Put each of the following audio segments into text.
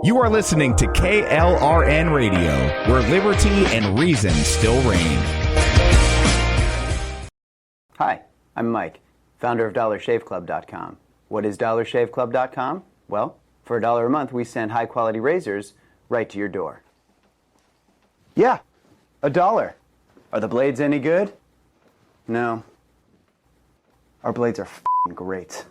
You are listening to KLRN Radio, where liberty and reason still reign. Hi, I'm Mike, founder of DollarShaveClub.com. What is DollarShaveClub.com? Well, for $1 a month, we send high-quality razors right to your door. Yeah, $1. Are the blades any good? No. Our blades are f***ing great.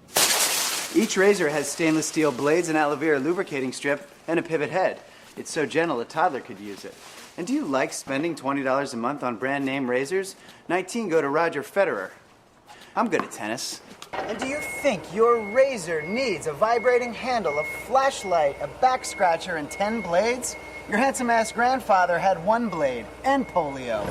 Each razor has stainless steel blades, an aloe vera lubricating strip, and a pivot head. It's so gentle a toddler could use it. And do you like spending $20 a month on brand name razors? 19 go to Roger Federer. I'm good at tennis. And do you think your razor needs a vibrating handle, a flashlight, a back scratcher, and 10 blades? Your handsome-ass grandfather had 1 blade and polio.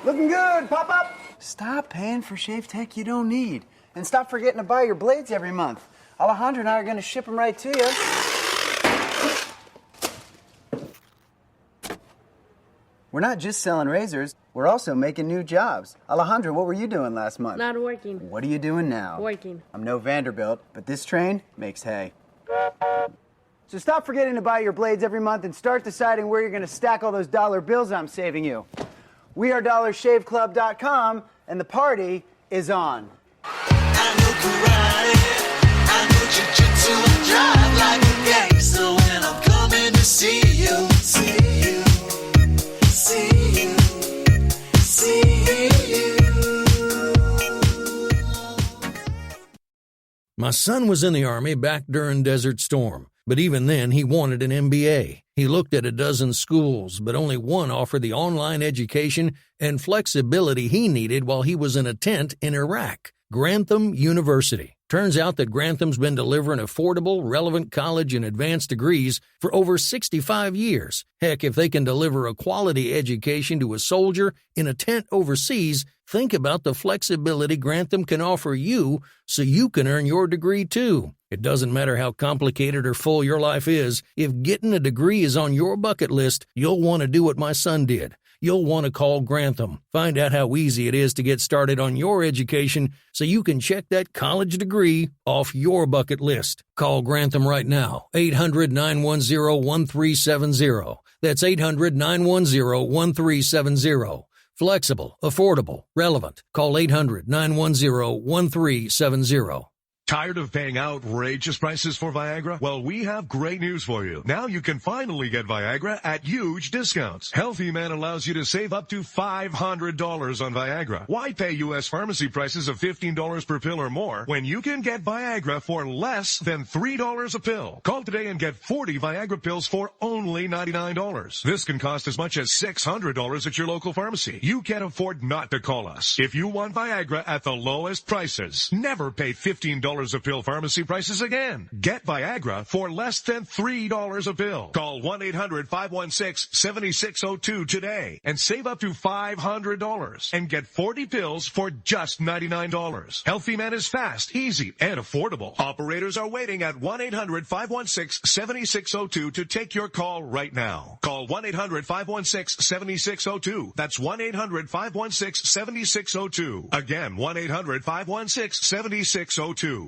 Looking good, pop-up! Stop paying for shave tech you don't need. And stop forgetting to buy your blades every month. Alejandro and I are going to ship them right to you. We're not just selling razors, we're also making new jobs. Alejandro, what were you doing last month? Not working. What are you doing now? Working. I'm no Vanderbilt, but this train makes hay. So stop forgetting to buy your blades every month and start deciding where you're going to stack all those dollar bills I'm saving you. We are DollarShaveClub.com, and the party is on. I know karate, I know jiu-jitsu, I drive like a gangster when I'm coming to see you, see you, see you, see you. My son was in the Army back during Desert Storm, but even then he wanted an MBA. He looked at a dozen schools, but only one offered the online education and flexibility he needed while he was in a tent in Iraq. Grantham University. Turns out that Grantham's been delivering affordable, relevant college and advanced degrees for over 65 years. Heck, if they can deliver a quality education to a soldier in a tent overseas, think about the flexibility Grantham can offer you so you can earn your degree too. It doesn't matter how complicated or full your life is, if getting a degree is on your bucket list, you'll want to do what my son did. You'll want to call Grantham. Find out how easy it is to get started on your education so you can check that college degree off your bucket list. Call Grantham right now, 800-910-1370. That's 800-910-1370. Flexible, affordable, relevant. Call 800-910-1370. Tired of paying outrageous prices for Viagra? Well, we have great news for you. Now you can finally get Viagra at huge discounts. Healthy Man allows you to save up to $500 on Viagra. Why pay U.S. pharmacy prices of $15 per pill or more when you can get Viagra for less than $3 a pill? Call today and get 40 Viagra pills for only $99. This can cost as much as $600 at your local pharmacy. You can't afford not to call us. If you want Viagra at the lowest prices, never pay $15 a pill pharmacy prices again. Get Viagra for less than $3 a pill. Call 1-800-516-7602 today and save up to $500 and get 40 pills for just $99. Healthy Man is fast, easy, and affordable. Operators are waiting at 1-800-516-7602 to take your call right now. Call 1-800-516-7602. That's 1-800-516-7602. Again, 1-800-516-7602.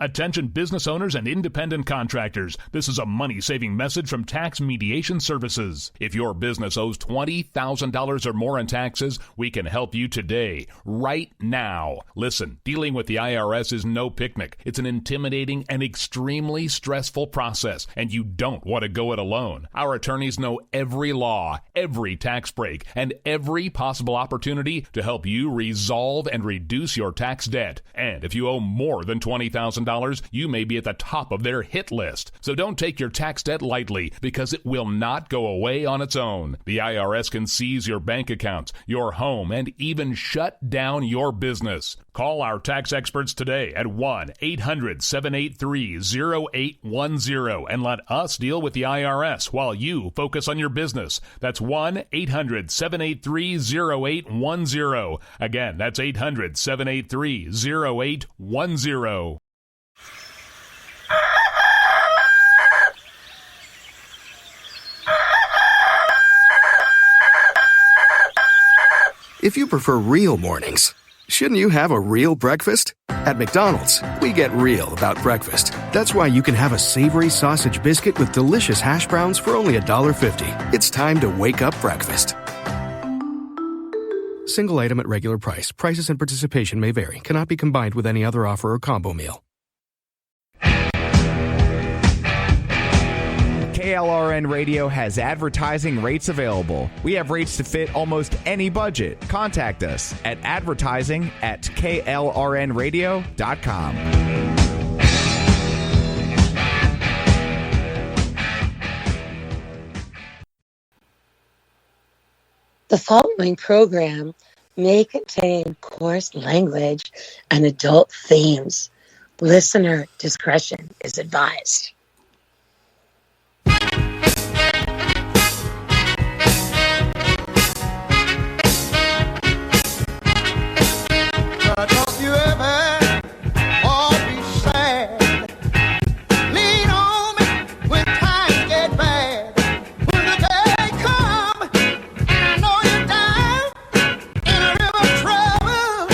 Attention business owners and independent contractors. This is a money-saving message from Tax Mediation Services. If your business owes $20,000 or more in taxes, we can help you today, right now. Listen, dealing with the IRS is no picnic. It's an intimidating and extremely stressful process, and you don't want to go it alone. Our attorneys know every law, every tax break, and every possible opportunity to help you resolve and reduce your tax debt. And if you owe more than $20,000, you may be at the top of their hit list. So don't take your tax debt lightly, because it will not go away on its own. The IRS can seize your bank accounts, your home, and even shut down your business. Call our tax experts today at 1-800-783-0810 and let us deal with the IRS while you focus on your business. That's 1-800-783-0810. Again, that's 800-783-0810. If you prefer real mornings, shouldn't you have a real breakfast? At McDonald's, we get real about breakfast. That's why you can have a savory sausage biscuit with delicious hash browns for only $1.50. It's time to wake up breakfast. Single item at regular price. Prices and participation may vary. Cannot be combined with any other offer or combo meal. KLRN Radio has advertising rates available. We have rates to fit almost any budget. Contact us at advertising@klrnradio.com. The following program may contain coarse language and adult themes. Listener discretion is advised. Don't you ever be sad. Lean on me when times get bad. When the day come and I know you're down in a river of trouble,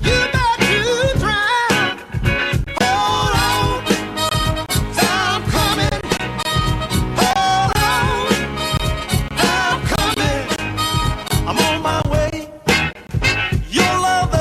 you about to drown. Hold on, time coming. Hold on, time coming. I'm on my way. Your lover.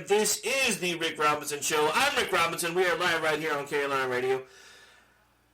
This is the Rick Robinson Show. I'm Rick Robinson. We are live right here on KLRN Radio.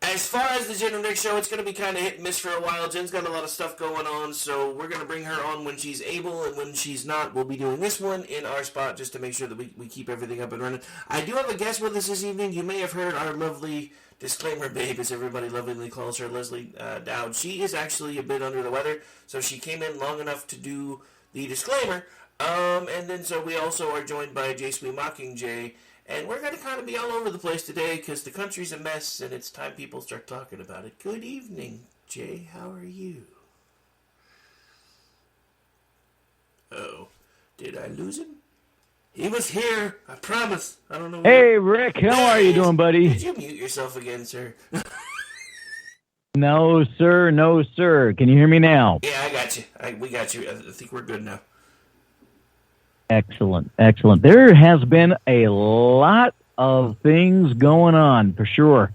As far as the Jen and Rick Show, it's going to be kind of hit and miss for a while. Jen's got a lot of stuff going on, so we're going to bring her on when she's able, and when she's not, we'll be doing this one in our spot just to make sure that we keep everything up and running. I do have a guest with us this evening. You may have heard our lovely disclaimer babe, as everybody lovingly calls her, Leslie Dowd. She is actually a bit under the weather, so she came in long enough to do the disclaimer. And then so we also are joined by Jesuis Mockingjay, and we're going to kind of be all over the place today because the country's a mess and it's time people start talking about it. Good evening, Jay. How are you? Uh-oh. Did I lose him? He was here. I promise. I don't know. Hey, Rick. How are you doing, buddy? Did you mute yourself again, sir? No, sir. No, sir. Can you hear me now? Yeah, I got you. We got you. I think we're good now. Excellent, excellent. There has been a lot of things going on, for sure.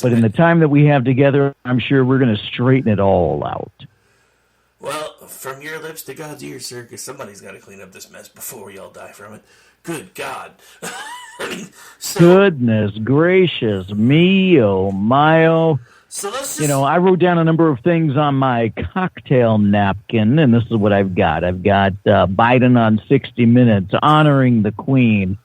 But in the time that we have together, I'm sure we're going to straighten it all out. Well, from your lips to God's ears, sir, because somebody's got to clean up this mess before we all die from it. Good God. Goodness gracious me, oh my, oh. So let's just... I wrote down a number of things on my cocktail napkin, and this is what I've got. I've got Biden on 60 Minutes, honoring the Queen,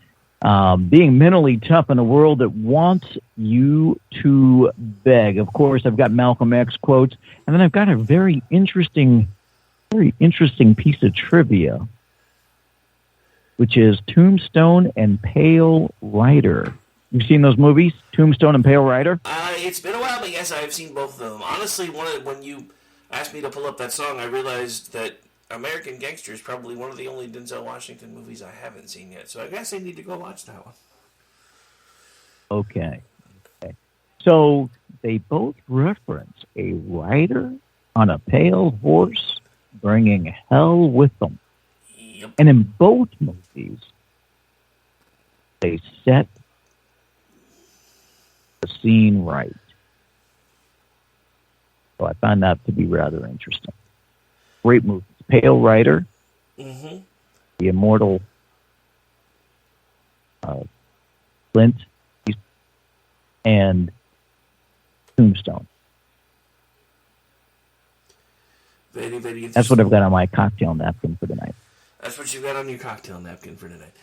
Being mentally tough in a world that wants you to beg. Of course, I've got Malcolm X quotes, and then I've got a very interesting piece of trivia, which is Tombstone and Pale Rider. You've seen those movies, Tombstone and Pale Rider? It's been a while, but yes, I have seen both of them. Honestly, when you asked me to pull up that song, I realized that American Gangster is probably one of the only Denzel Washington movies I haven't seen yet. So I guess I need to go watch that one. Okay. So they both reference a rider on a pale horse bringing hell with them. Yep. And in both movies, they set the scene right. So I found that to be rather interesting. Great movie. Pale Rider, Mm-hmm. the immortal Clint, and Tombstone. Very, very interesting. That's what I've got on my cocktail napkin for the night. That's what you got on your cocktail napkin for tonight.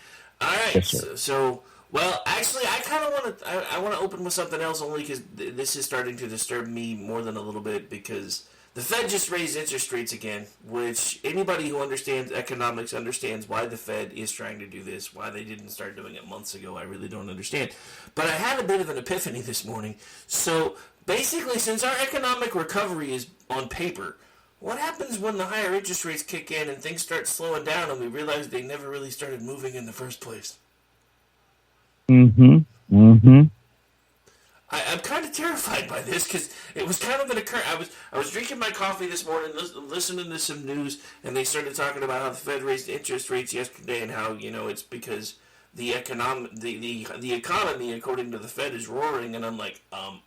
All right. Yes, sir. So, well, actually, I kind of want to. I want to open with something else only because this is starting to disturb me more than a little bit because the Fed just raised interest rates again, which anybody who understands economics understands why the Fed is trying to do this, why they didn't start doing it months ago. I really don't understand. But I had a bit of an epiphany this morning. So basically, since our economic recovery is on paper, what happens when the higher interest rates kick in and things start slowing down and we realize they never really started moving in the first place? Mm-hmm. Mm-hmm. I'm kind of terrified by this because it was kind of an occurrence. I was drinking my coffee this morning, listening to some news, and they started talking about how the Fed raised interest rates yesterday and how it's because the economy, according to the Fed, is roaring. And I'm like,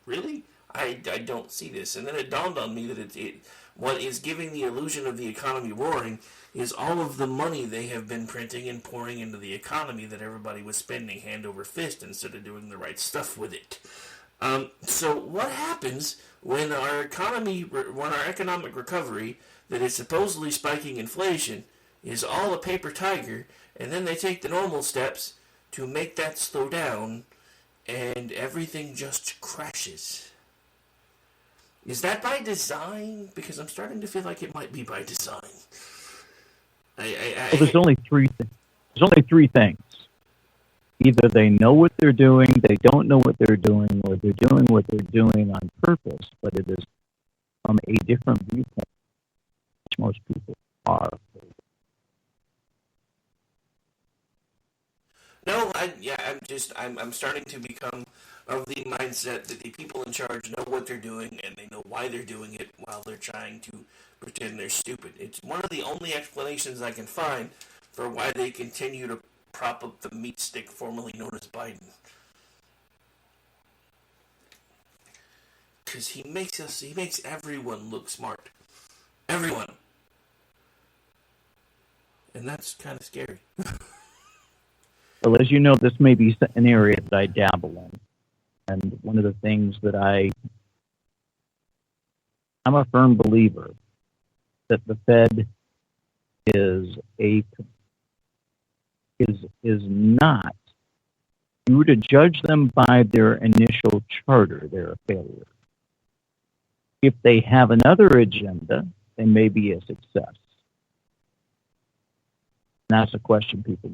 really? I don't see this. And then it dawned on me that what is giving the illusion of the economy roaring is all of the money they have been printing and pouring into the economy that everybody was spending hand over fist instead of doing the right stuff with it. So what happens when our economic recovery that is supposedly spiking inflation is all a paper tiger, and then they take the normal steps to make that slow down, and everything just crashes? Is that by design? Because I'm starting to feel like it might be by design. Well, there's only three things. Either they know what they're doing, they don't know what they're doing, or they're doing what they're doing on purpose, but it is from a different viewpoint, which most people are. No, I'm starting to become of the mindset that the people in charge know what they're doing and they know why they're doing it while they're trying to pretend they're stupid. It's one of the only explanations I can find for why they continue to prop up the meat stick formerly known as Biden. Because he makes everyone look smart. Everyone. And that's kind of scary. Well, as you know, this may be an area that I dabble in. And one of the things that I'm a firm believer that the Fed is not, if you were to judge them by their initial charter, they're a failure. If they have another agenda, they may be a success. And that's a question people.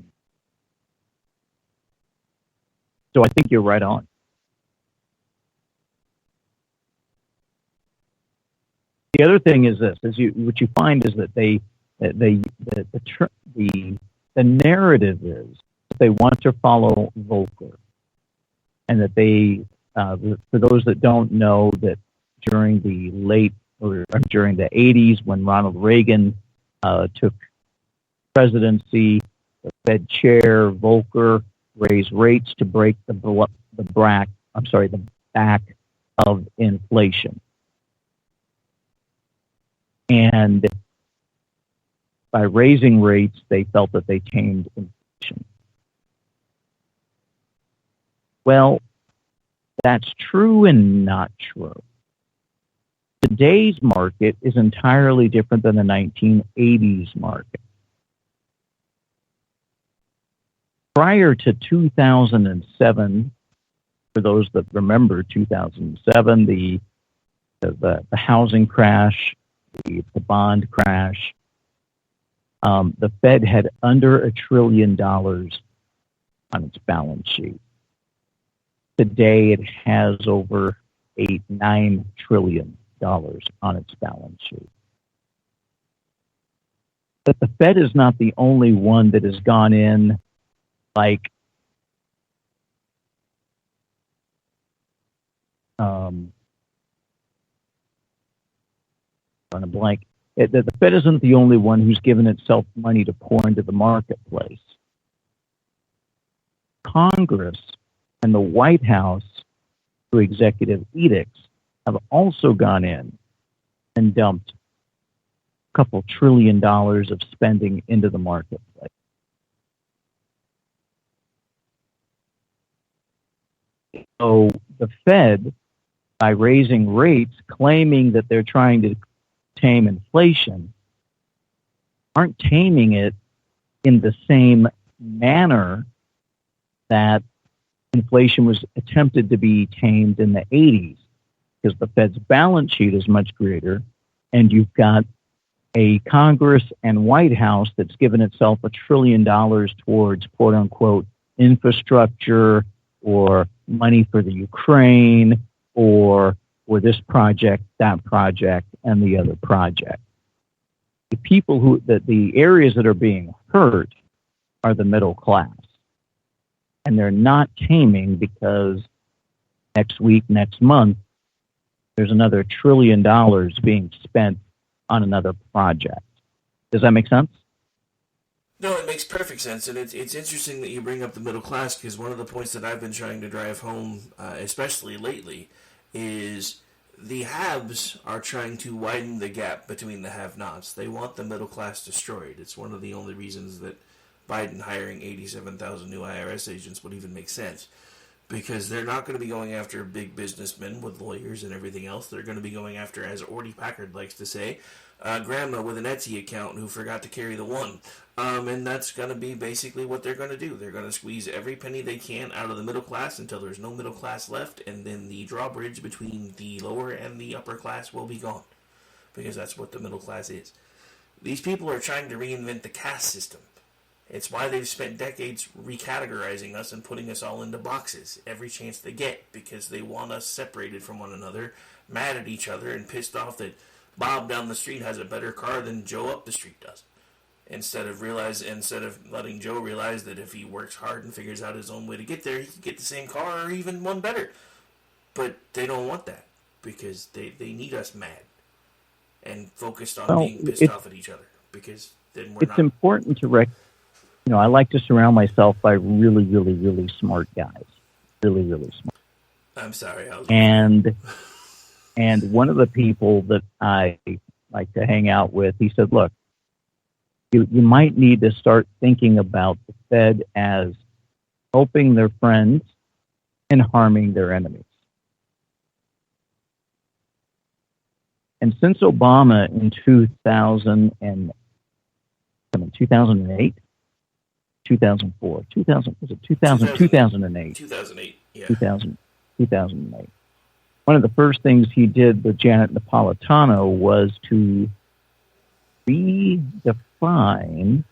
So I think you're right on. The other thing is this: what you find is that the narrative is that they want to follow Volcker, and that they, for those that don't know, that during the during the 80s when Ronald Reagan took presidency, the Fed chair Volcker raised rates to break the back of inflation. And by raising rates, they felt that they tamed inflation. Well, that's true and not true. Today's market is entirely different than the 1980s market. prior to 2007, for those that remember 2007, the housing crash, the bond crash, the Fed had under $1 trillion on its balance sheet. Today, it has over $9 trillion on its balance sheet. But the Fed is not the only one that has gone in like on a blank. The Fed isn't the only one who's given itself money to pour into the marketplace. Congress and the White House, through executive edicts, have also gone in and dumped a couple $1 trillion of spending into the marketplace. So the Fed, by raising rates, claiming that they're trying to tame inflation, aren't taming it in the same manner that inflation was attempted to be tamed in the 80s, because the Fed's balance sheet is much greater, and you've got a Congress and White House that's given itself $1 trillion towards quote unquote infrastructure or money for the Ukraine or this project, that project, and the other project. The people the areas that are being hurt are the middle class. And they're not taming because next week, next month, there's another $1 trillion being spent on another project. Does that make sense? No, it makes perfect sense, and it's interesting that you bring up the middle class, because one of the points that I've been trying to drive home, especially lately, is the haves are trying to widen the gap between the have-nots. They want the middle class destroyed. It's one of the only reasons that Biden hiring 87,000 new IRS agents would even make sense, because they're not going to be going after big businessmen with lawyers and everything else. They're going to be going after, as Orty Packard likes to say, grandma with an Etsy account who forgot to carry the one. And that's going to be basically what they're going to do. They're going to squeeze every penny they can out of the middle class until there's no middle class left, and then the drawbridge between the lower and the upper class will be gone, because that's what the middle class is. These people are trying to reinvent the caste system. It's why they've spent decades recategorizing us and putting us all into boxes every chance they get, because they want us separated from one another, mad at each other, and pissed off that Bob down the street has a better car than Joe up the street does. Instead of letting Joe realize that if he works hard and figures out his own way to get there, he can get the same car or even one better. But they don't want that, because they need us mad and focused on being pissed off at each other, because then we're not. It's important to I like to surround myself by really, really, really smart guys. Really, really smart. I'm sorry. And one of the people that I like to hang out with, he said, look, you might need to start thinking about the Fed as helping their friends and harming their enemies. And since Obama in 2008, 2004, 2008. 2008, yeah. 2008. One of the first things he did with Janet Napolitano was to redefine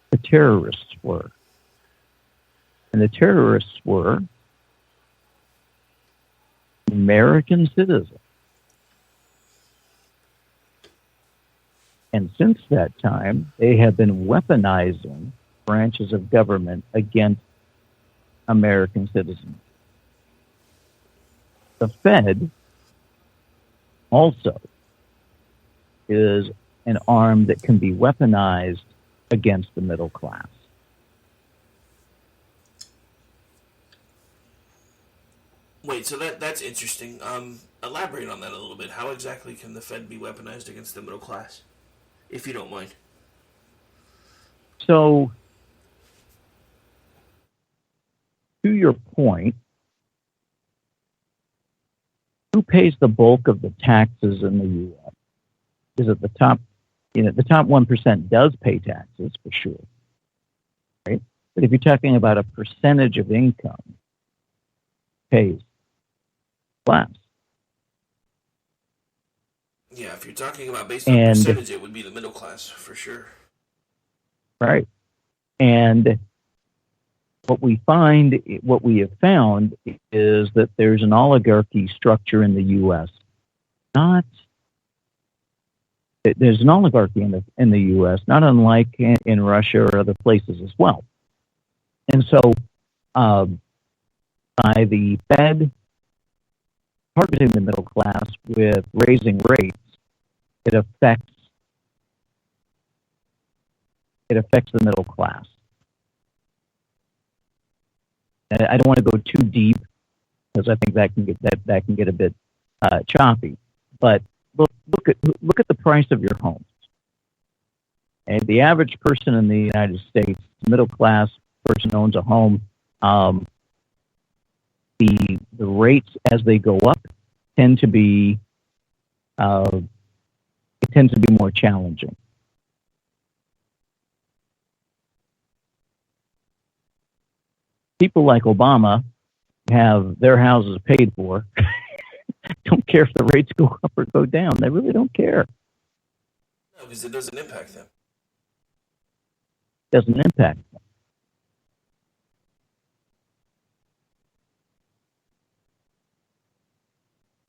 the terrorists were. And the terrorists were American citizens. And since that time, they have been weaponizing branches of government against American citizens. The Fed also is an arm that can be weaponized against the middle class. Wait, so that's interesting. Elaborate on that a little bit. How exactly can the Fed be weaponized against the middle class, if you don't mind? So, to your point, who pays the bulk of the taxes in the U.S.? Is it the top? The top 1% does pay taxes for sure, But if you're talking about a percentage of income, pays class. Yeah, if you're talking about based on And percentage, it would be the middle class for sure. right. And what we have found is that there's an oligarchy structure in the U.S. There's an oligarchy in the U.S., not unlike in Russia or other places as well. And so, by the Fed targeting the middle class with raising rates, it affects the middle class. And I don't want to go too deep because I think that can get a bit choppy. But look at the price of your homes. And the average person in the United States, middle class person owns a home. The rates as they go up tend to be more challenging. People like Obama have their houses paid for. Don't care if the rates go up or go down. They really don't care. No, because it doesn't impact them. Doesn't impact them.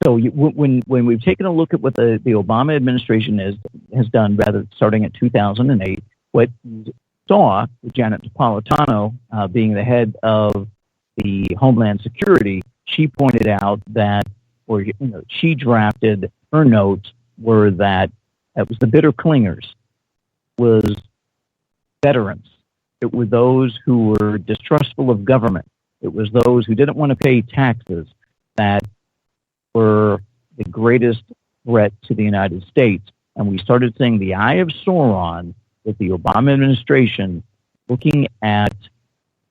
So when we've taken a look at what the Obama administration has done, rather starting at 2008, what you saw with Janet Napolitano being the head of the Homeland Security, she pointed out that, or she drafted her notes were that it was the bitter clingers, was veterans. It were those who were distrustful of government. It was those who didn't want to pay taxes that were the greatest threat to the United States. And we started seeing the eye of Sauron with the Obama administration looking at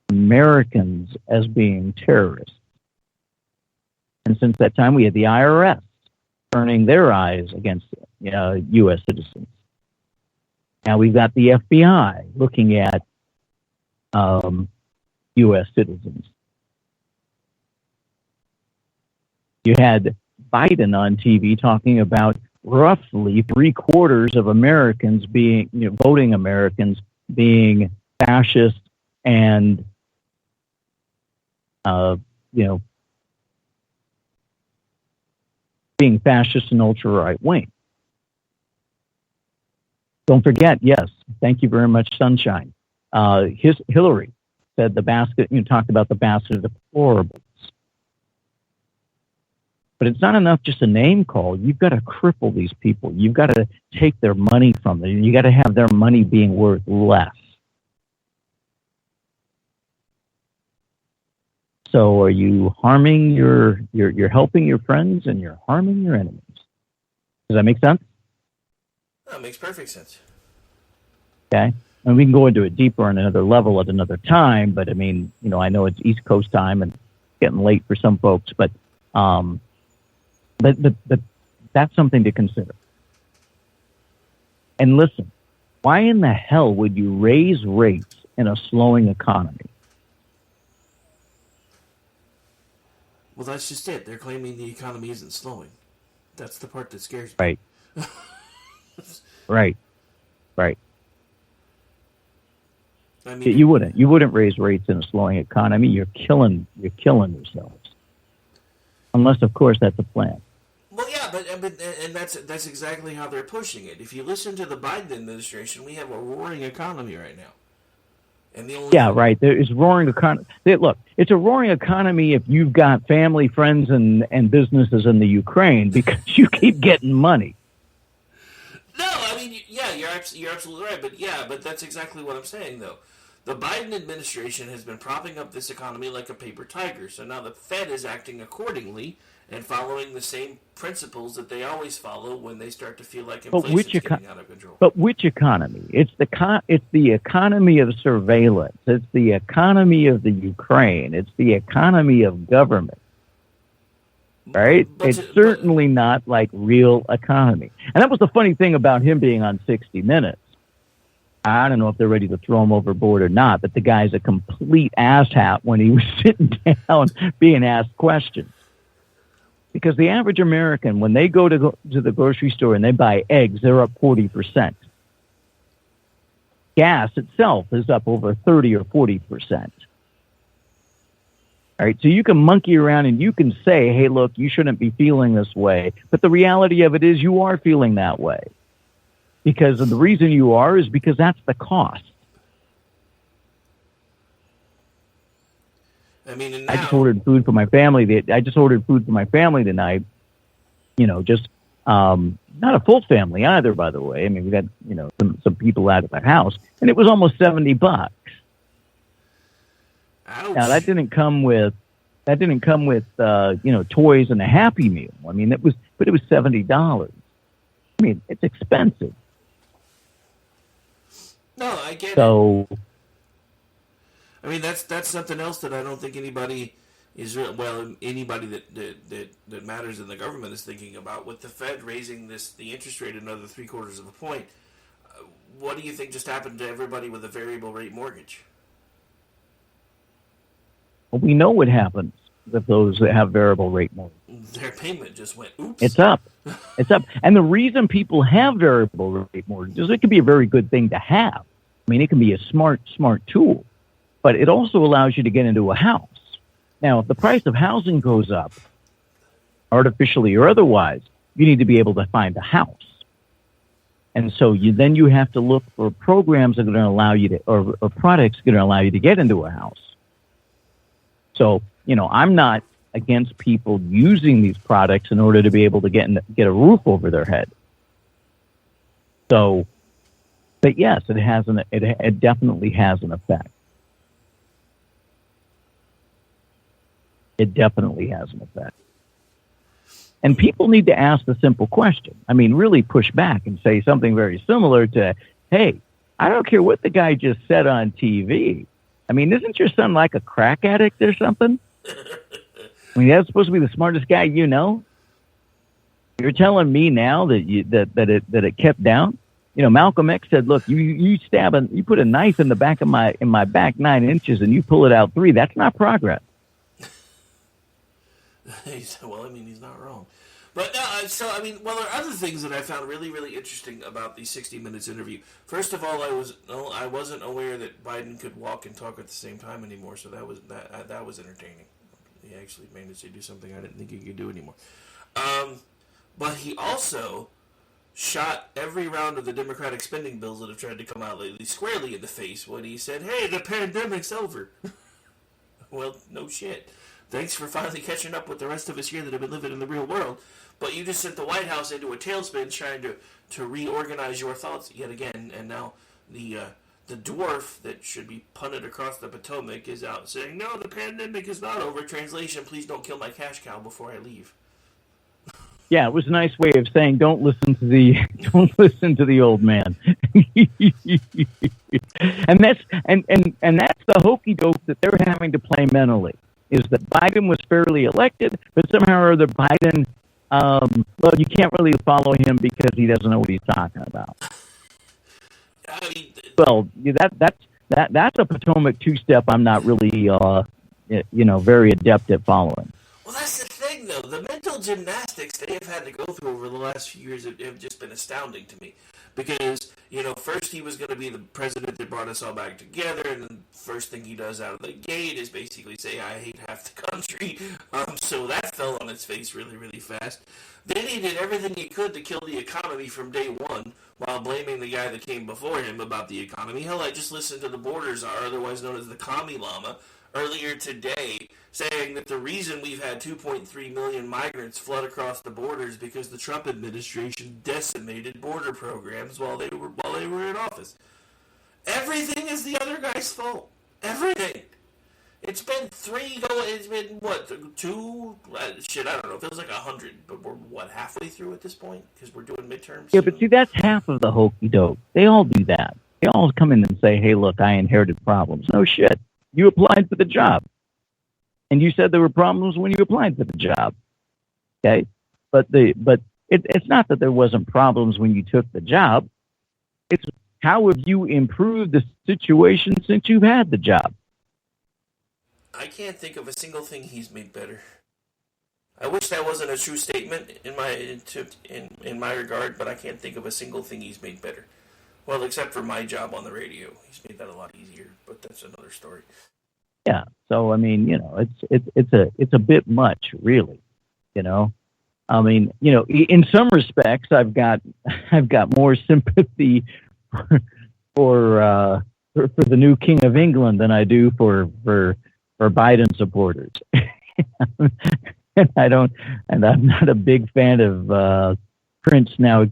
Americans as being terrorists. And since that time, we had the IRS turning their eyes against U.S. citizens. Now we've got the FBI looking at U.S. citizens. You had Biden on TV talking about roughly 3/4 of Americans being, voting Americans being fascist and, being fascist and ultra right wing. Don't forget, yes, thank you very much, Sunshine. Hillary said the basket, talked about the basket of deplorables. But it's not enough just a name call. You've got to cripple these people. You've got to take their money from them. You got to have their money being worth less. So are you harming you're helping your friends and you're harming your enemies? Does that make sense? That makes perfect sense. Okay. And we can go into it deeper on another level at another time, but I mean, I know it's East Coast time and getting late for some folks, but that's something to consider. And listen, why in the hell would you raise rates in a slowing economy? Well, that's just it. They're claiming the economy isn't slowing. That's the part that scares me. Right. Right. Right. I mean, you wouldn't raise rates in a slowing economy. You're killing yourselves. Unless, of course, that's a plan. Well, yeah, but that's exactly how they're pushing it. If you listen to the Biden administration, we have a roaring economy right now. And right. There is roaring economy. Look, it's a roaring economy if you've got family, friends, and businesses in the Ukraine because you keep getting money. No, I mean, yeah, you're absolutely right. But that's exactly what I'm saying, though. The Biden administration has been propping up this economy like a paper tiger. So now the Fed is acting accordingly and following the same principles that they always follow when they start to feel like inflation's getting out of control. But which economy? It's the economy of surveillance. It's the economy of the Ukraine. It's the economy of government. Right? It's certainly not like real economy. And that was the funny thing about him being on 60 Minutes. I don't know if they're ready to throw him overboard or not, but the guy's a complete asshat when he was sitting down being asked questions. Because the average American, when they go to the grocery store and they buy eggs, they're up 40%. Gas itself is up over 30 or 40%. All right, so you can monkey around and you can say, hey, look, you shouldn't be feeling this way. But the reality of it is you are feeling that way. Because the reason you are is because that's the cost. I mean, I just ordered food for my family. Tonight. You know, just not a full family either, by the way. I mean, we got some people out of the house, and it was almost $70. Ouch. Now that didn't come with toys and a Happy Meal. I mean, it was $70. I mean, it's expensive. No, I get it. I mean, that's something else that I don't think anybody anybody that matters in the government is thinking about. With the Fed raising the interest rate another 3/4 of a point, what do you think just happened to everybody with a variable rate mortgage? Well, we know what happens with those that have variable rate mortgages. Their payment just went, oops. It's up. It's up. And the reason people have variable rate mortgages, it can be a very good thing to have. I mean, it can be a smart tool, but it also allows you to get into a house. Now, if the price of housing goes up, artificially or otherwise, you need to be able to find a house. And so you have to look for programs that are going to allow you to, or products that are going to allow you to get into a house. So, I'm not against people using these products in order to be able to get a roof over their head. So, but yes, it definitely has an effect. It definitely has an effect. And people need to ask the simple question. I mean, really push back and say something very similar to, hey, I don't care what the guy just said on TV. I mean, isn't your son like a crack addict or something? I mean, that's supposed to be the smartest guy you know. You're telling me now that it kept down. Malcolm X said, "Look, you put a knife in the back of my back 9 inches, and you pull it out 3. That's not progress." Well, I mean, he's not wrong. But there are other things that I found really, really interesting about the 60 Minutes interview. First of all, I wasn't aware that Biden could walk and talk at the same time anymore, so that was entertaining. He actually managed to do something I didn't think he could do anymore. But he also shot every round of the Democratic spending bills that have tried to come out lately squarely in the face when he said, "Hey, the pandemic's over." Well, no shit. Thanks for finally catching up with the rest of us here that have been living in the real world. But you just sent the White House into a tailspin trying to reorganize your thoughts yet again. And now the dwarf that should be punted across the Potomac is out saying, "No, the pandemic is not over. Translation, please don't kill my cash cow before I leave." Yeah, it was a nice way of saying don't listen to the old man. and that's the hokey doke that they're having to play mentally. Is that Biden was fairly elected, but somehow or other Biden, you can't really follow him because he doesn't know what he's talking about. Well, that's a Potomac two-step I'm not really, very adept at following. Well, that's the thing, though. The mental gymnastics they have had to go through over the last few years have just been astounding to me. Because, first he was going to be the president that brought us all back together, and the first thing he does out of the gate is basically say, "I hate half the country." So that fell on its face really, really fast. Then he did everything he could to kill the economy from day one, while blaming the guy that came before him about the economy. Hell, I just listened to the Borders, or otherwise known as the Commie Llama, earlier today, saying that the reason we've had 2.3 million migrants flood across the borders because the Trump administration decimated border programs while they were in office. Everything is the other guy's fault. Everything. It's been two? I don't know. It feels like 100, but we're, halfway through at this point? Because we're doing midterms? Yeah, but see, that's half of the hokey doke. They all do that. They all come in and say, "Hey, look, I inherited problems." No shit. You applied for the job. And you said there were problems when you applied for the job. Okay? But it's not that there wasn't problems when you took the job. It's how have you improved the situation since you've had the job? I can't think of a single thing he's made better. I wish that wasn't a true statement in my regard, but I can't think of a single thing he's made better. Well, except for my job on the radio, he's made that a lot easier. But that's another story. Yeah. So I mean, it's a bit much, really. I mean, in some respects, I've got more sympathy for the new King of England than I do for Biden supporters. And I'm not a big fan of Prince now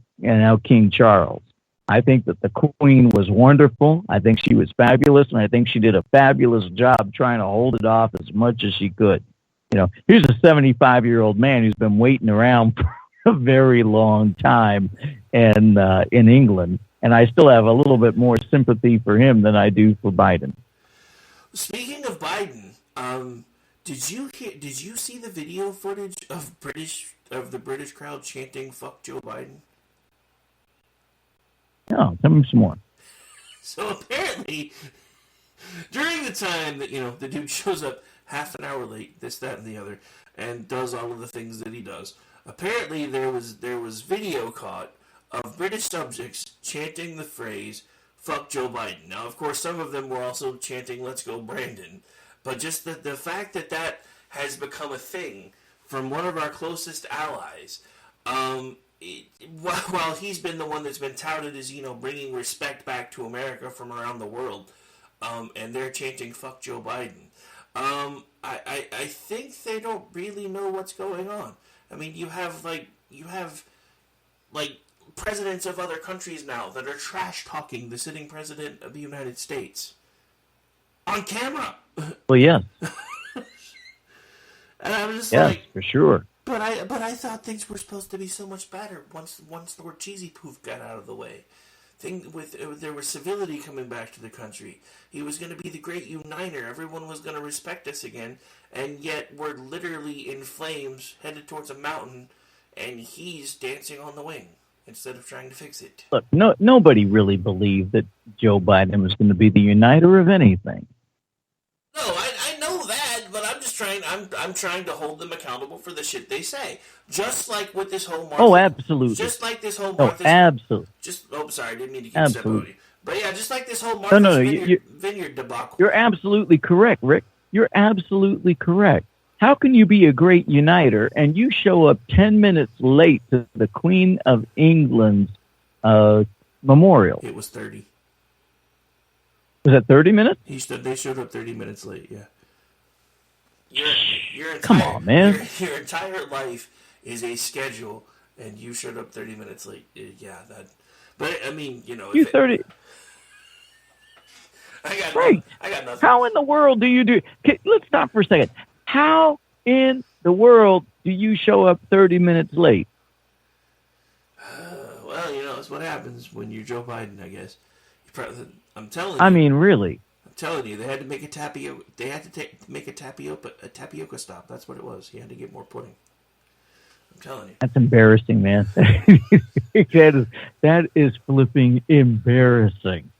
King Charles. I think that the Queen was wonderful. I think she was fabulous, and I think she did a fabulous job trying to hold it off as much as she could. Here's a 75-year-old man who's been waiting around for a very long time in England, and I still have a little bit more sympathy for him than I do for Biden. Speaking of Biden, did you see the video footage of the British crowd chanting "fuck Joe Biden"? No, tell me some more. So apparently, during the time that the dude shows up half an hour late, this, that, and the other, and does all of the things that he does, apparently there was video caught of British subjects chanting the phrase "fuck Joe Biden." Now, of course, some of them were also chanting "Let's go Brandon," but just the fact that has become a thing from one of our closest allies. While he's been the one that's been touted as, bringing respect back to America from around the world, and they're chanting "fuck Joe Biden." I think they don't really know what's going on. I mean, you have presidents of other countries now that are trash talking the sitting president of the United States on camera. Well, yeah. And I'm just for sure. But I thought things were supposed to be so much better once Lord Cheesy Poof got out of the way. There was civility coming back to the country. He was going to be the great uniter. Everyone was going to respect us again, and yet we're literally in flames, headed towards a mountain, and he's dancing on the wing instead of trying to fix it. Look, nobody really believed that Joe Biden was going to be the uniter of anything. No, I know that, but I'm just trying. I'm trying to hold them accountable for the shit they say. Just like with this whole Martha. Oh, absolutely. Just like this whole Martha. Absolutely. Sorry, I didn't mean to keep stepping on you. But yeah, just like this whole Martha's Vineyard debacle. You're absolutely correct, Rick. You're absolutely correct. How can you be a great uniter and you show up 10 minutes late to the Queen of England's memorial? It was 30. Was it 30 minutes? They showed up 30 minutes late, yeah. Come on, man. Your entire life is a schedule, and you showed up 30 minutes late. Yeah, that. But I mean, You 30. I got nothing. How in the world do you do? Let's stop for a second. How in the world do you show up 30 minutes late? Well, it's what happens when you're Joe Biden, I guess. I'm telling you. I mean, really. I'm telling you, they had to make a tapioca. They had to make a tapioca stop. That's what it was. He had to get more pudding. I'm telling you. That's embarrassing, man. that is flipping embarrassing.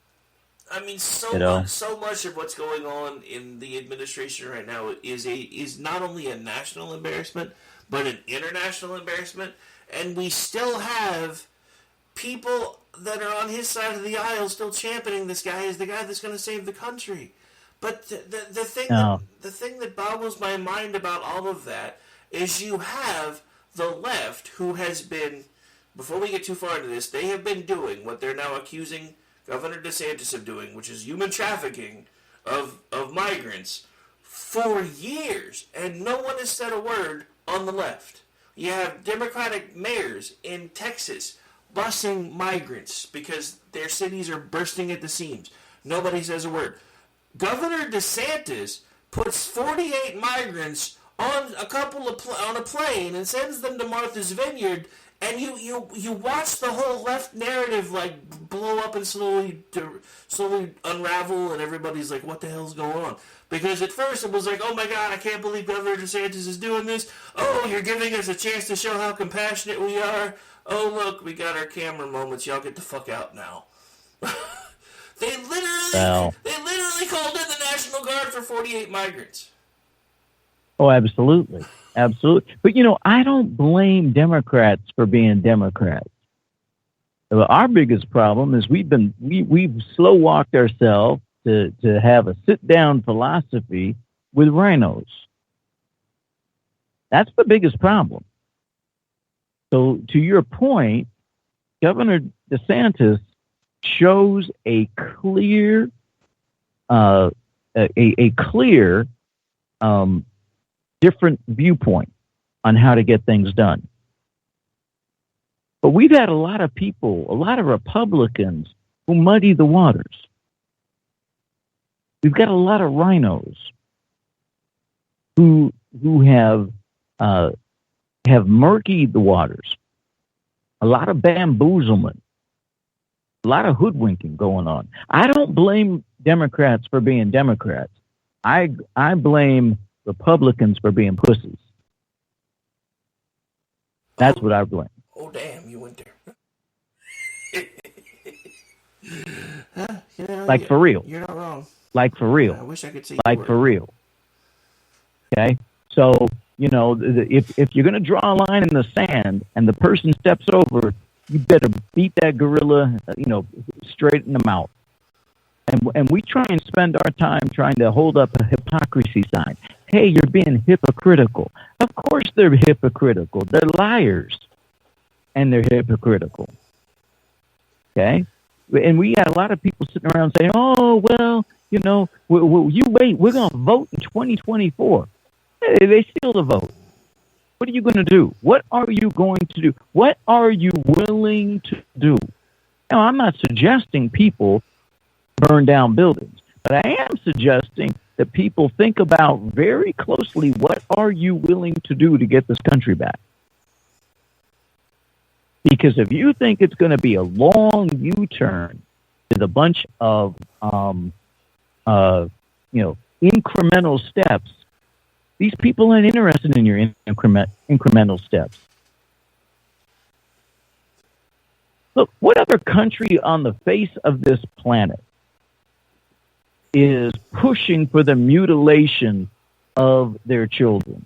I mean, so much of what's going on in the administration right now is not only a national embarrassment, but an international embarrassment. And we still have people that are on his side of the aisle still championing this guy as the guy that's going to save the country. But the thing that boggles my mind about all of that is you have the left, who has been, before we get too far into this, they have been doing what they're now accusing Governor DeSantis of doing, which is human trafficking of migrants, for years, and no one has said a word on the left. You have Democratic mayors in Texas busing migrants because their cities are bursting at the seams. Nobody says a word. Governor DeSantis puts 48 migrants on a plane and sends them to Martha's Vineyard, and you watch the whole left narrative blow up and slowly unravel, and everybody's like, what the hell's going on? Because at first it was like, oh my God, I can't believe Governor DeSantis is doing this. Oh, you're giving us a chance to show how compassionate we are. Oh, look, we got our camera moments. Y'all get the fuck out now. They literally called in the National Guard for 48 migrants. Oh, absolutely. Absolutely. But, I don't blame Democrats for being Democrats. Our biggest problem is we've slow walked ourselves to have a sit down philosophy with rhinos. That's the biggest problem. So to your point, Governor DeSantis shows a clear different viewpoint on how to get things done. But we've had a lot of people, a lot of Republicans who muddy the waters. We've got a lot of rhinos who have murkied the waters. A lot of bamboozlement, a lot of hoodwinking going on. I don't blame Democrats for being Democrats. I blame Republicans for being pussies. That's what I blame. Oh, damn, you went there. Like, for real. You're not wrong. Like, for real. I wish I could see. Like, for real. Okay? So, if you're going to draw a line in the sand and the person steps over, you better beat that gorilla, straight in the mouth. And we try and spend our time trying to hold up a hypocrisy sign. Hey, you're being hypocritical. Of course they're hypocritical. They're liars. And they're hypocritical. Okay? And we got a lot of people sitting around saying, oh, well, you wait, we're going to vote in 2024. Hey, they steal the vote. What are you going to do? What are you going to do? What are you willing to do? Now, I'm not suggesting people burn down buildings, but I am suggesting that people think about very closely, what are you willing to do to get this country back? Because if you think it's going to be a long U-turn with a bunch of, incremental steps, these people aren't interested in your incremental steps. Look, what other country on the face of this planet is pushing for the mutilation of their children?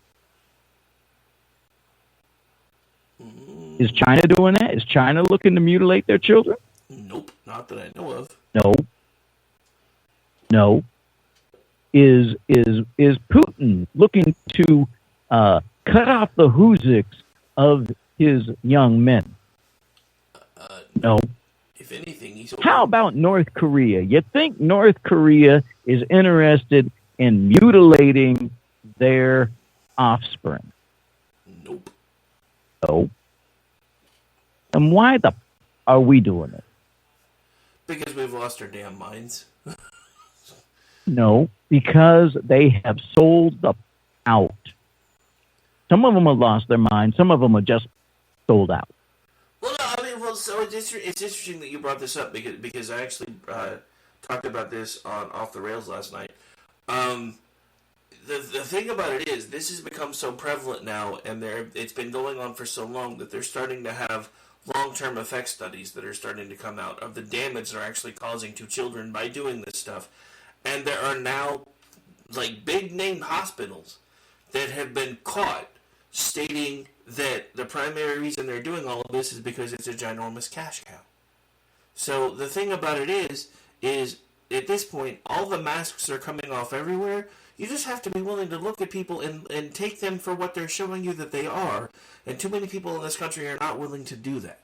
Is China doing that? Is China looking to mutilate their children? Nope, not that I know of. No. Is Putin looking to cut off the hooziks of his young men? No. If anything, he's... How about North Korea? You think North Korea is interested in mutilating their offspring? Nope. No. And why are we doing it? Because we've lost our damn minds. No, because they have sold out. Some of them have lost their mind. Some of them are just sold out. Well, no, so it's interesting that you brought this up because I actually talked about this on Off the Rails last night. The thing about it is, this has become so prevalent now, and it's been going on for so long that they're starting to have long-term effect studies that are starting to come out of the damage they're actually causing to children by doing this stuff. And there are now, big-name hospitals that have been caught stating that the primary reason they're doing all of this is because it's a ginormous cash cow. So the thing about it is at this point, all the masks are coming off everywhere. You just have to be willing to look at people and take them for what they're showing you that they are. And too many people in this country are not willing to do that.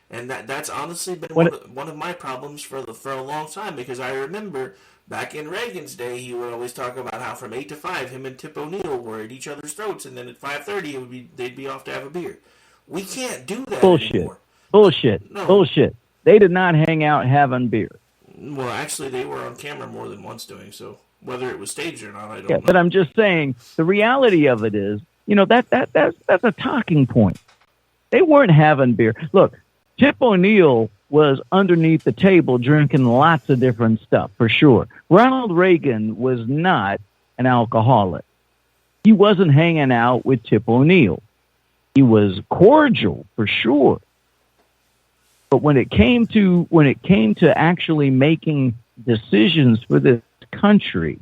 And that's honestly been one of my problems for a long time, because I remember back in Reagan's day, he would always talk about how from 8 to 5, him and Tip O'Neill were at each other's throats, and then at 5:30 they'd be off to have a beer. We can't do that anymore. Bullshit. No. Bullshit. They did not hang out having beer. Well, actually, they were on camera more than once doing so. Whether it was staged or not, I don't know. But I'm just saying, the reality of it is, that's a talking point. They weren't having beer. Look, Tip O'Neill was underneath the table drinking lots of different stuff, for sure. Ronald Reagan was not an alcoholic. He wasn't hanging out with Tip O'Neill. He was cordial, for sure. But when it came to actually making decisions for this country,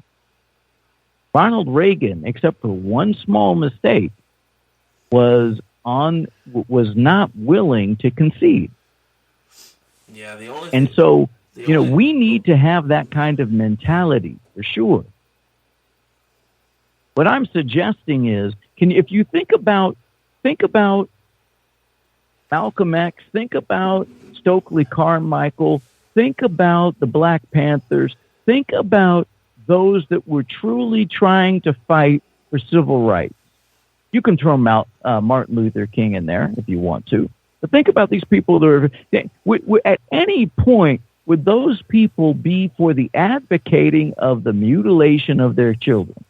Ronald Reagan, except for one small mistake, was not willing to concede. Yeah, the only and thing, so we need to have that kind of mentality for sure. What I'm suggesting is, if you think about Malcolm X, think about Stokely Carmichael, think about the Black Panthers, think about those that were truly trying to fight for civil rights. You can throw Martin Luther King in there if you want to. But think about these people that are, at any point, would those people be for the advocating of the mutilation of their children?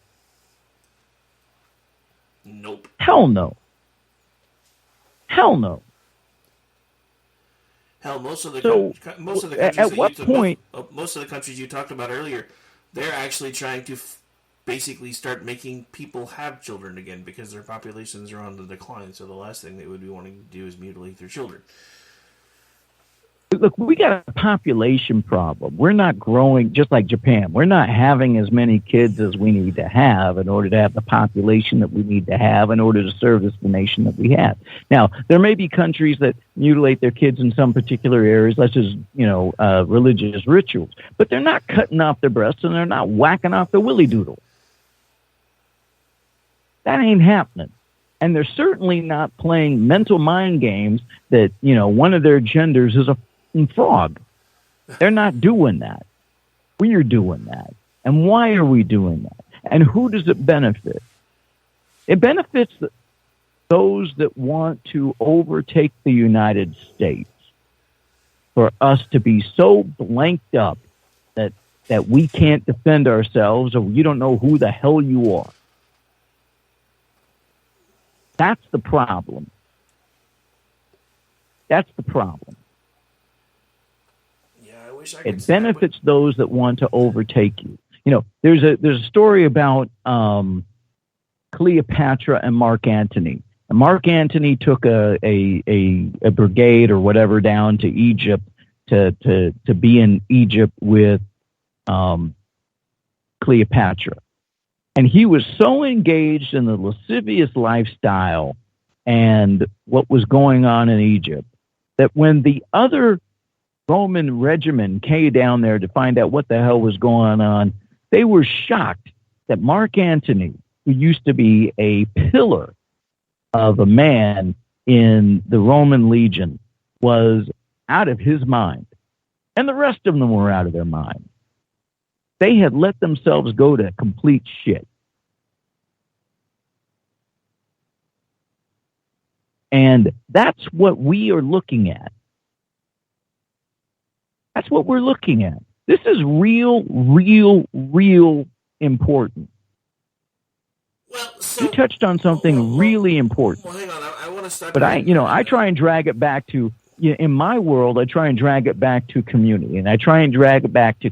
Nope. Hell no. Hell no. Hell, most of the countries you talked about earlier, they're actually trying to basically start making people have children again because their populations are on the decline. So the last thing they would be wanting to do is mutilate their children. Look, we got a population problem. We're not growing, just like Japan. We're not having as many kids as we need to have in order to have the population that we need to have in order to service the nation that we have. Now, there may be countries that mutilate their kids in some particular areas, such as, religious rituals, but they're not cutting off their breasts and they're not whacking off the willy doodle. That ain't happening. And they're certainly not playing mental mind games that, one of their genders is a frog. They're not doing that. We are doing that. And why are we doing that? And who does it benefit? It benefits those that want to overtake the United States, for us to be so blanked up that we can't defend ourselves, or you don't know who the hell you are. That's the problem. That's the problem. It benefits those that want to overtake you. There's a story about Cleopatra and Mark Antony. And Mark Antony took a brigade or whatever down to Egypt to be in Egypt with Cleopatra. And he was so engaged in the lascivious lifestyle and what was going on in Egypt that when the other Roman regiment came down there to find out what the hell was going on, they were shocked that Mark Antony, who used to be a pillar of a man in the Roman legion, was out of his mind. And the rest of them were out of their mind. They had let themselves go to complete shit. And that's what we are looking at. That's what we're looking at. This is real important. Well, so, you touched on something really important. Well, hang on. I want to stop. But I try and drag it back to, in my world, I try and drag it back to community, and I try and drag it back to,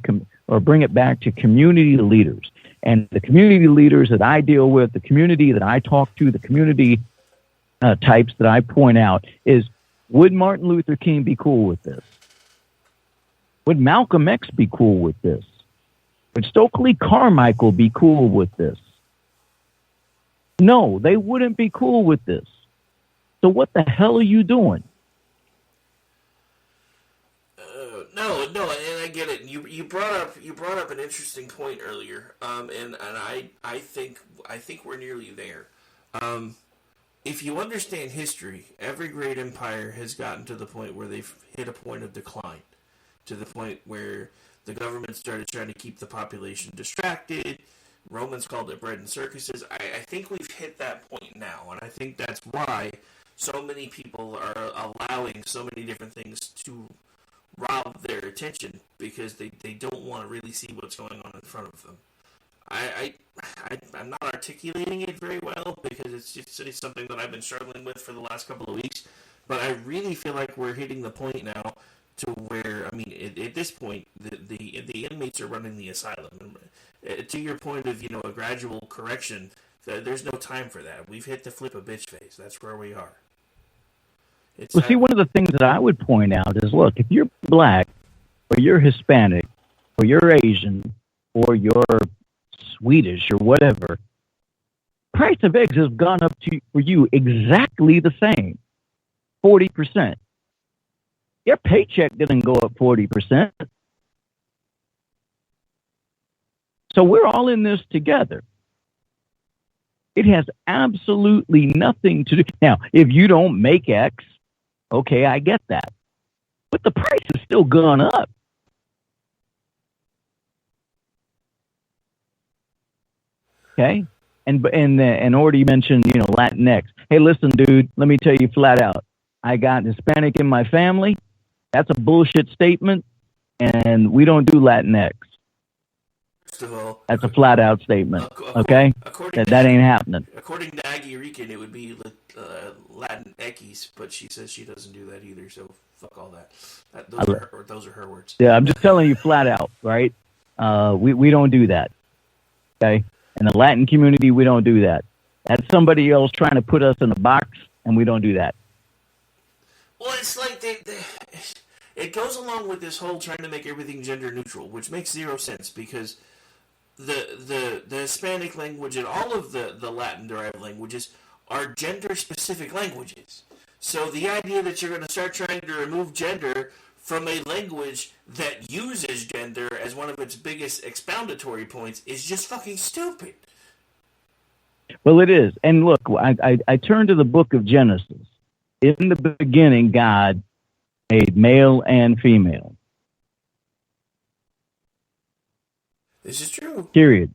bring it back to community leaders. And the community leaders that I deal with, the community that I talk to, the community types that I point out is, would Martin Luther King be cool with this? Would Malcolm X be cool with this? Would Stokely Carmichael be cool with this? No, they wouldn't be cool with this. So what the hell are you doing? No, and I get it. You brought up an interesting point earlier, and I think we're nearly there. If you understand history, every great empire has gotten to the point where they've hit a point of decline, to the point where the government started trying to keep the population distracted. Romans called it bread and circuses. I think we've hit that point now, and I think that's why so many people are allowing so many different things to rob their attention, because they don't want to really see what's going on in front of them. I'm not articulating it very well because it's something that I've been struggling with for the last couple of weeks, but I really feel like we're hitting the point now to where, at this point, the inmates are running the asylum. To your point of, a gradual correction, there's no time for that. We've hit the flip a bitch phase. That's where we are. See, one of the things that I would point out is, look, if you're black or you're Hispanic or you're Asian, or you're Swedish, or whatever, price of eggs has gone up for you exactly the same, 40%. Your paycheck didn't go up 40%. So we're all in this together. It has absolutely nothing to do. Now, if you don't make X, okay, I get that. But the price has still gone up. Okay? And already mentioned, Latinx. Hey, listen, dude, let me tell you flat out. I got Hispanic in my family. That's a bullshit statement, and we don't do Latinx. First of all, that's a flat out statement. Okay, that ain't happening. According to Aggie Rican, it would be Latin Ekis, but she says she doesn't do that either. So fuck all that. Those are her words. Yeah, I'm just telling you flat out, right? We don't do that. Okay, in the Latin community, we don't do that. That's somebody else trying to put us in a box, and we don't do that. Well, it's like it goes along with this whole trying to make everything gender neutral, which makes zero sense because the Hispanic language and all of the Latin-derived languages are gender-specific languages. So the idea that you're going to start trying to remove gender from a language that uses gender as one of its biggest expoundatory points is just fucking stupid. Well, it is. And look, I turn to the book of Genesis. In the beginning, God made male and female. This is true. Period.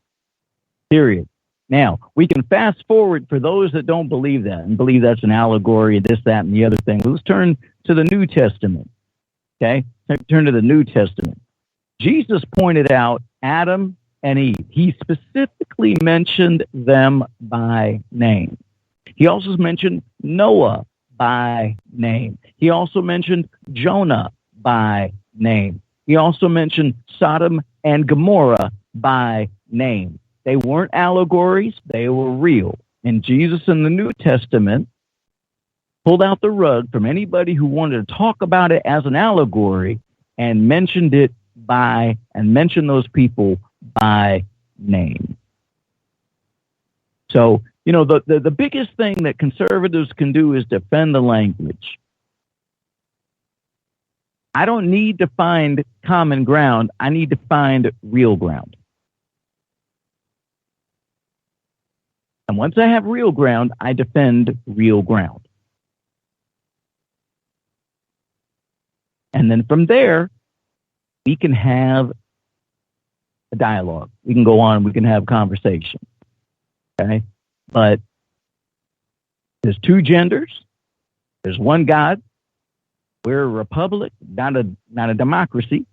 Now, we can fast forward for those that don't believe that and believe that's an allegory, this, that, and the other thing. Let's turn to the New Testament. Okay? Turn to the New Testament. Jesus pointed out Adam and Eve. He specifically mentioned them by name. He also mentioned Noah by name. He also mentioned Jonah by name. He also mentioned Sodom and Gomorrah by name. They weren't allegories, they were real. And Jesus in the New Testament pulled out the rug from anybody who wanted to talk about it as an allegory and mentioned those people by name. So, the biggest thing that conservatives can do is defend the language. I don't need to find common ground. I need to find real ground. And once I have real ground, I defend real ground. And then from there, we can have a dialogue. We can go on. We can have conversation. Okay? But there's two genders. There's one God. We're a republic, not a democracy.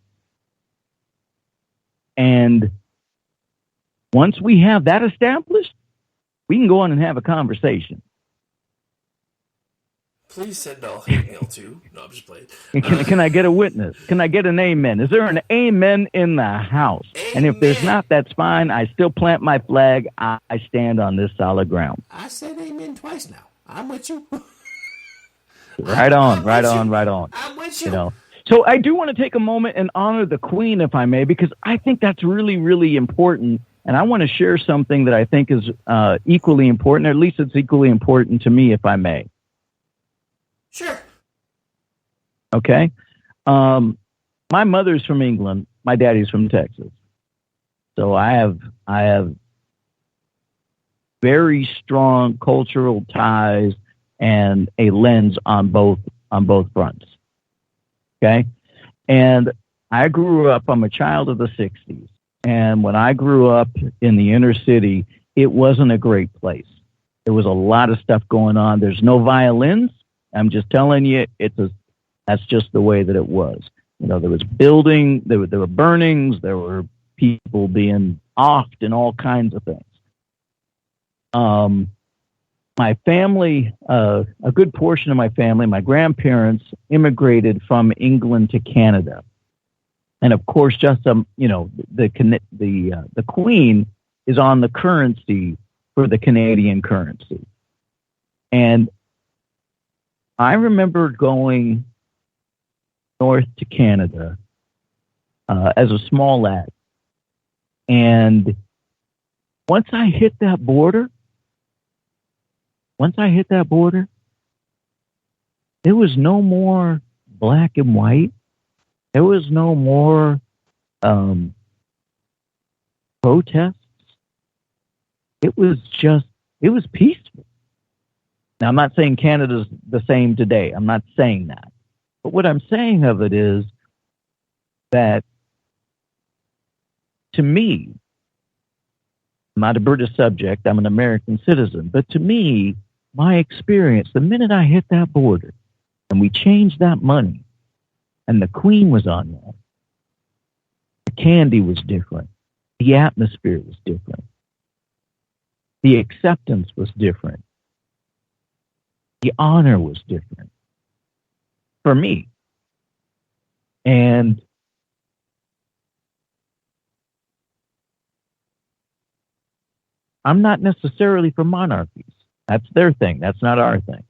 And once we have that established, we can go on and have a conversation. Please send all hate mail to. No, I'm just playing. Can I get a witness? Can I get an amen? Is there an amen in the house? Amen. And if there's not, that's fine. I still plant my flag. I stand on this solid ground. I said amen twice now. I'm with you. Right on. I'm with you. So I do want to take a moment and honor the Queen, if I may, because I think that's really, really important. And I want to share something that I think is equally important, or at least it's equally important to me, if I may. Sure. Okay. My mother's from England. My daddy's from Texas. So I have very strong cultural ties and a lens on both fronts. Okay. And I grew up, I'm a child of the 60s. And when I grew up in the inner city, it wasn't a great place. There was a lot of stuff going on. There's no violins. I'm just telling you, that's just the way that it was. There was building, there were burnings, there were people being offed and all kinds of things. My family, a good portion of my family, my grandparents immigrated from England to Canada. And of course, just the Queen is on the currency for the Canadian currency. And I remember going north to Canada as a small lad. And once I hit that border, there was no more black and white. There was no more protests. It was peaceful. Now, I'm not saying Canada's the same today. I'm not saying that. But what I'm saying of it is that, to me, I'm not a British subject, I'm an American citizen, but to me, my experience, the minute I hit that border and we changed that money and the Queen was on there, the candy was different. The atmosphere was different. The acceptance was different. The honor was different for me. And I'm not necessarily for monarchies. That's their thing. That's not our thing.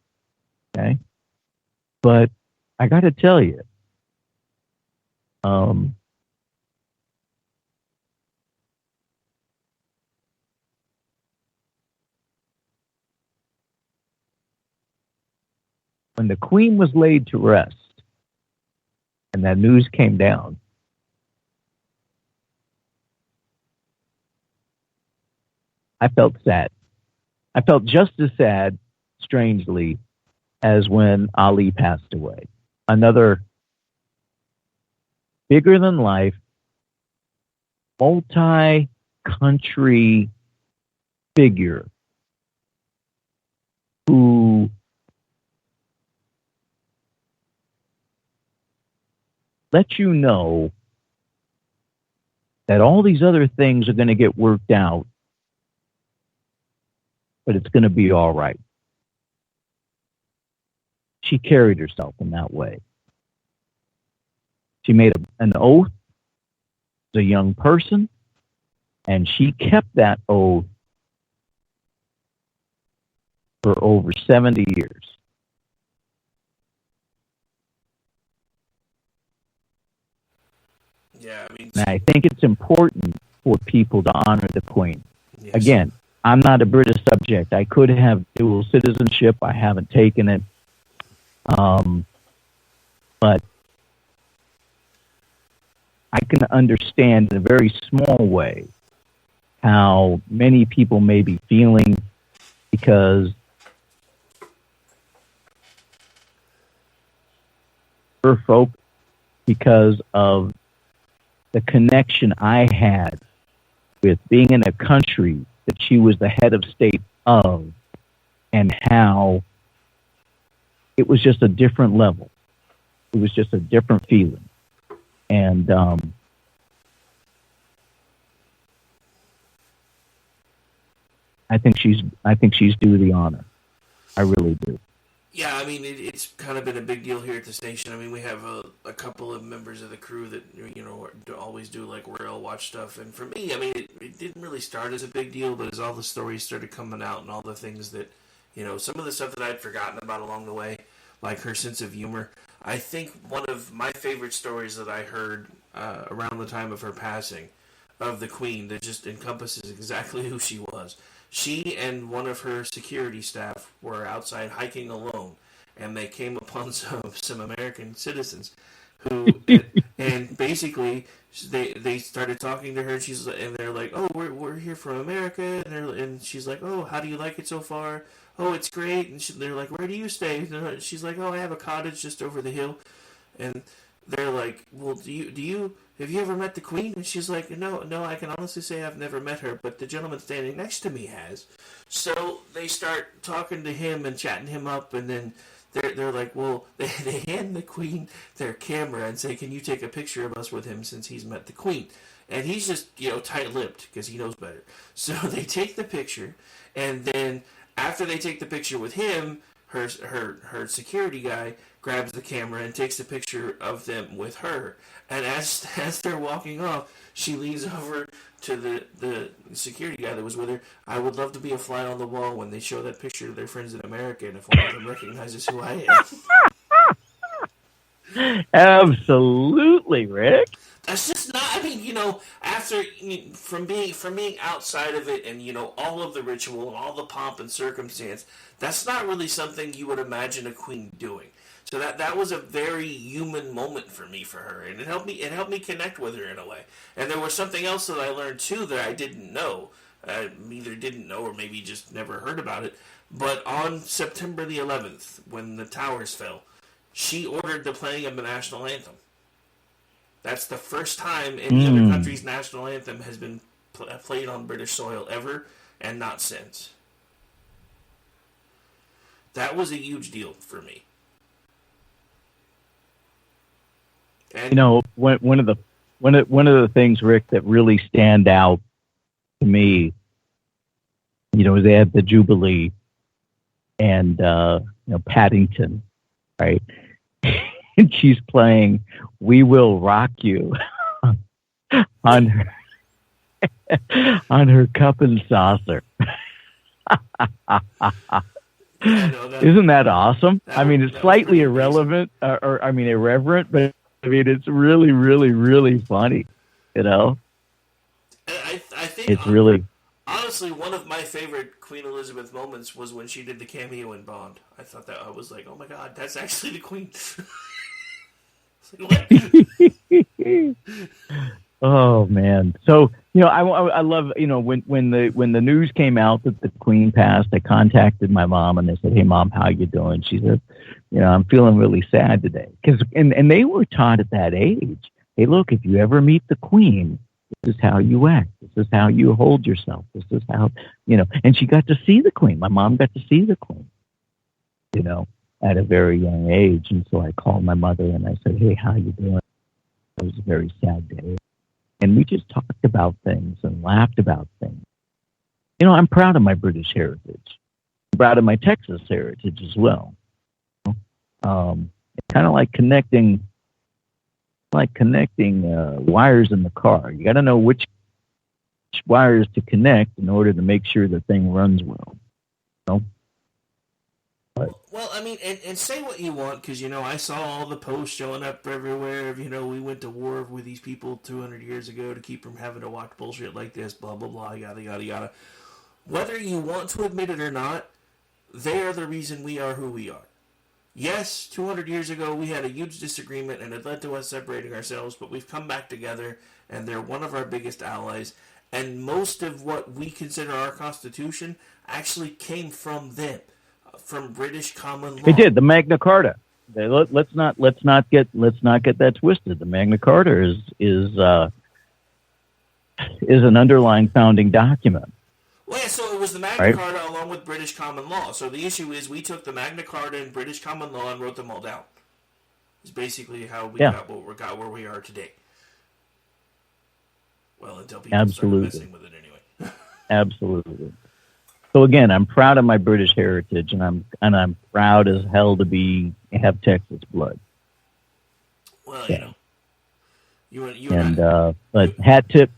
Okay? But I got to tell you, when the Queen was laid to rest and that news came down, I felt sad. I felt just as sad, strangely, as when Ali passed away. Another bigger than life, multi-country figure who let you know that all these other things are going to get worked out, but it's going to be all right. She carried herself in that way. She made an oath as a young person, and she kept that oath for over 70 years. Yeah, I mean, and I think it's important for people to honor the Queen. yes. Again, I'm not a British subject. I could have dual citizenship. I haven't taken it. But I can understand in a very small way how many people may be feeling, because her folk, because of the connection I had with being in a country that she was the head of state of, and how it was just a different level. It was just a different feeling. And I think she's due the honor. I really do. Yeah, I mean, it's kind of been a big deal here at the station. I mean, we have a couple of members of the crew that, you know, always do, like, Royal Watch stuff. And for me, I mean, it didn't really start as a big deal, but as all the stories started coming out and all the things that, you know, some of the stuff that I'd forgotten about along the way, like her sense of humor. I think one of my favorite stories that I heard around the time of her passing, of the Queen, that just encompasses exactly who she was. She and one of her security staff were outside hiking alone, and they came upon some American citizens who, and basically they started talking to her. And they're like, "Oh, we're here from America," and she's like, "Oh, how do you like it so far?" "Oh, it's great." And they're like, "Where do you stay?" And she's like, "Oh, I have a cottage just over the hill." And they're like, "Well, have you ever met the Queen?" And she's like, No, I can honestly say I've never met her, but the gentleman standing next to me has. So they start talking to him and chatting him up, and then they're like, well, they hand the Queen their camera and say, "Can you take a picture of us with him since he's met the Queen?" And he's just, you know, tight-lipped because he knows better. So they take the picture, and then after they take the picture with him, her security guy grabs the camera and takes a picture of them with her. And as they're walking off, she leans over to the security guy that was with her. "I would love to be a fly on the wall when they show that picture to their friends in America, and if one of them recognizes who I am." Absolutely, Rick. That's just not. I mean, after from being outside of it, and all of the ritual and all the pomp and circumstance, that's not really something you would imagine a queen doing. So that was a very human moment for me, for her, and it helped me connect with her in a way. And there was something else that I learned too that I didn't know, either didn't know or maybe just never heard about it. But on September the 11th, when the towers fell, she ordered the playing of the national anthem. That's the first time any other country's national anthem has been played on British soil ever, and not since. That was a huge deal for me. And one of the things, Rick, that really stand out to me, is they had the Jubilee and Paddington, right? And she's playing "We Will Rock You" on her cup and saucer. Isn't that awesome? I mean, it's slightly irrelevant, irreverent, but I mean, it's really, really, really funny. I think it's really. Honestly, one of my favorite Queen Elizabeth moments was when she did the cameo in Bond. I thought that, I was like, oh my god, that's actually the Queen. Oh man! So I love when the news came out that the Queen passed, I contacted my mom and they said, "Hey mom, how you doing?" She said, "I'm feeling really sad today," because and they were taught at that age, hey, look, if you ever meet the Queen, this is how you act. This is how you hold yourself. This is how And she got to see the Queen. My mom got to see the Queen. At a very young age, and so I called my mother and I said, "Hey, how you doing?" It was a very sad day. And we just talked about things and laughed about things. I'm proud of my British heritage. I'm proud of my Texas heritage as well. It's kind of like connecting wires in the car. You got to know which wires to connect in order to make sure the thing runs well. Well, I mean, and say what you want, because, I saw all the posts showing up everywhere of, we went to war with these people 200 years ago to keep from having to watch bullshit like this, blah, blah, blah, yada, yada, yada. Whether you want to admit it or not, they are the reason we are who we are. Yes, 200 years ago we had a huge disagreement and it led to us separating ourselves, but we've come back together and they're one of our biggest allies. And most of what we consider our Constitution actually came from them. From British common law. It did, the Magna Carta. Let's not get that twisted. The Magna Carta is an underlying founding document. Well, yeah, so it was the Magna Carta along with British common law. So the issue is we took the Magna Carta and British common law and wrote them all down. It's basically how we got where we are today. Well, until people started messing with it anyway. Absolutely. So again, I'm proud of my British heritage, and I'm proud as hell to have Texas blood. Well, but hat tip